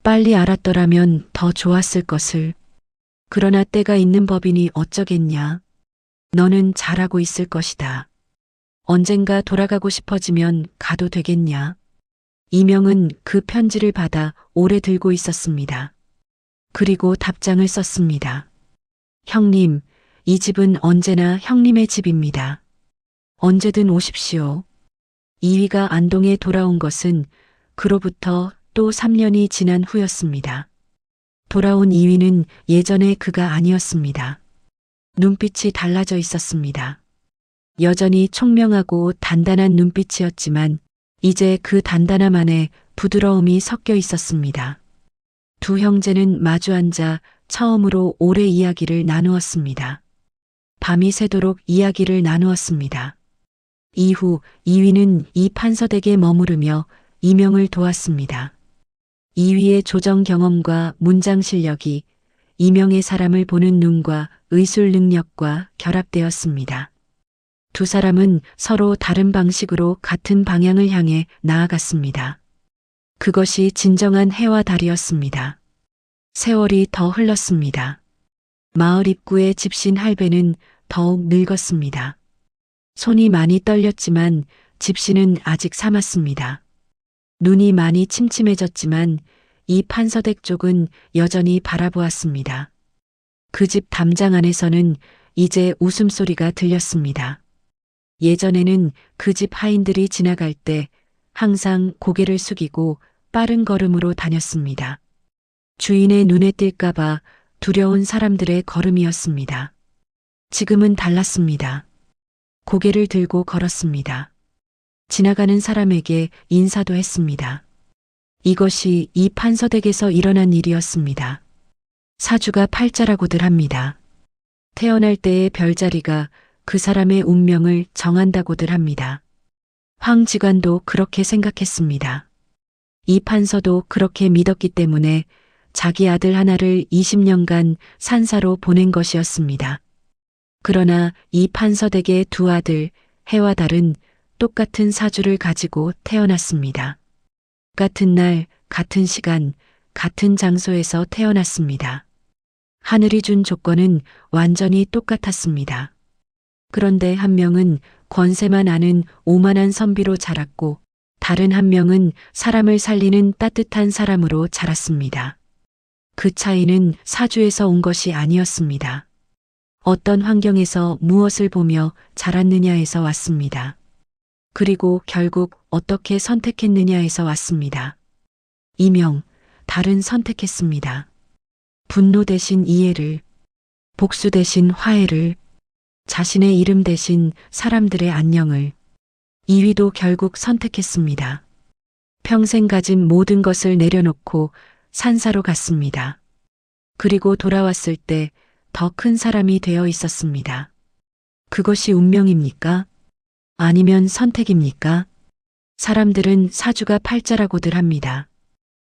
빨리 알았더라면 더 좋았을 것을. 그러나 때가 있는 법이니 어쩌겠냐. 너는 잘하고 있을 것이다. 언젠가 돌아가고 싶어지면 가도 되겠냐. 이명은 그 편지를 받아 오래 들고 있었습니다. 그리고 답장을 썼습니다. 형님, 이 집은 언제나 형님의 집입니다. 언제든 오십시오. 이위가 안동에 돌아온 것은 그로부터 또 3년이 지난 후였습니다. 돌아온 이위는 예전의 그가 아니었습니다. 눈빛이 달라져 있었습니다. 여전히 총명하고 단단한 눈빛이었지만 이제 그 단단함 안에 부드러움이 섞여 있었습니다. 두 형제는 마주 앉아 처음으로 오래 이야기를 나누었습니다. 밤이 새도록 이야기를 나누었습니다. 이후 이위는 이 판서댁에 머무르며 이명을 도왔습니다. 이위의 조정 경험과 문장 실력이 이명의 사람을 보는 눈과 의술 능력과 결합되었습니다. 두 사람은 서로 다른 방식으로 같은 방향을 향해 나아갔습니다. 그것이 진정한 해와 달이었습니다. 세월이 더 흘렀습니다. 마을 입구의 집신 할배는 더욱 늙었습니다. 손이 많이 떨렸지만 집신은 아직 삼았습니다. 눈이 많이 침침해졌지만 이 판서댁 쪽은 여전히 바라보았습니다. 그 집 담장 안에서는 이제 웃음소리가 들렸습니다. 예전에는 그 집 하인들이 지나갈 때 항상 고개를 숙이고 빠른 걸음으로 다녔습니다. 주인의 눈에 띌까봐 두려운 사람들의 걸음이었습니다. 지금은 달랐습니다. 고개를 들고 걸었습니다. 지나가는 사람에게 인사도 했습니다. 이것이 이 판서댁에서 일어난 일이었습니다. 사주가 팔자라고들 합니다. 태어날 때의 별자리가 그 사람의 운명을 정한다고들 합니다. 황지관도 그렇게 생각했습니다. 이 판서도 그렇게 믿었기 때문에 자기 아들 하나를 20년간 산사로 보낸 것이었습니다. 그러나 이 판서댁의 두 아들 해와 달은 똑같은 사주를 가지고 태어났습니다. 같은 날, 같은 시간, 같은 장소에서 태어났습니다. 하늘이 준 조건은 완전히 똑같았습니다. 그런데 한 명은 권세만 아는 오만한 선비로 자랐고 다른 한 명은 사람을 살리는 따뜻한 사람으로 자랐습니다. 그 차이는 사주에서 온 것이 아니었습니다. 어떤 환경에서 무엇을 보며 자랐느냐에서 왔습니다. 그리고 결국 어떻게 선택했느냐에서 왔습니다. 이명, 달은 선택했습니다. 분노 대신 이해를, 복수 대신 화해를, 자신의 이름 대신 사람들의 안녕을, 이위도 결국 선택했습니다. 평생 가진 모든 것을 내려놓고 산사로 갔습니다. 그리고 돌아왔을 때 더 큰 사람이 되어 있었습니다. 그것이 운명입니까? 아니면 선택입니까? 사람들은 사주가 팔자라고들 합니다.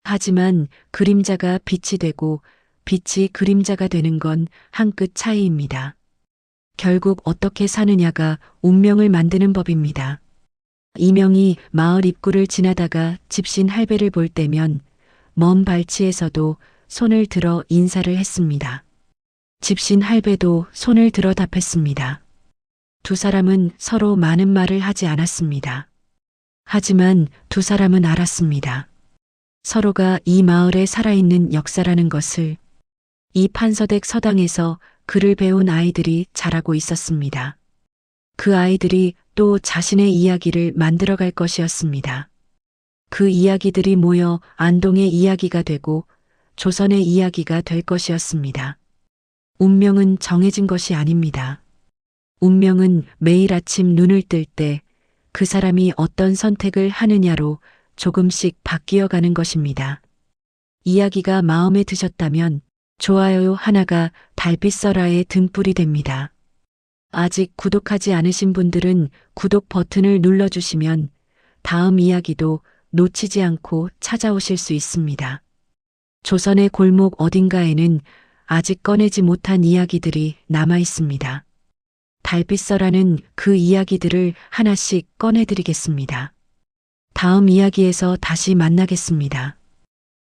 하지만 그림자가 빛이 되고 빛이 그림자가 되는 건 한 끗 차이입니다. 결국 어떻게 사느냐가 운명을 만드는 법입니다. 이명이 마을 입구를 지나다가 집신 할배를 볼 때면 먼 발치에서도 손을 들어 인사를 했습니다. 집신 할배도 손을 들어 답했습니다. 두 사람은 서로 많은 말을 하지 않았습니다. 하지만 두 사람은 알았습니다. 서로가 이 마을에 살아있는 역사라는 것을. 이 판서댁 서당에서 글을 배운 아이들이 자라고 있었습니다. 그 아이들이 또 자신의 이야기를 만들어갈 것이었습니다. 그 이야기들이 모여 안동의 이야기가 되고 조선의 이야기가 될 것이었습니다. 운명은 정해진 것이 아닙니다. 운명은 매일 아침 눈을 뜰 때 그 사람이 어떤 선택을 하느냐로 조금씩 바뀌어 가는 것입니다. 이야기가 마음에 드셨다면 좋아요 하나가 달빛설아의 등불이 됩니다. 아직 구독하지 않으신 분들은 구독 버튼을 눌러주시면 다음 이야기도 놓치지 않고 찾아오실 수 있습니다. 조선의 골목 어딘가에는 아직 꺼내지 못한 이야기들이 남아 있습니다. 달빛설아는 그 이야기들을 하나씩 꺼내드리겠습니다. 다음 이야기에서 다시 만나겠습니다.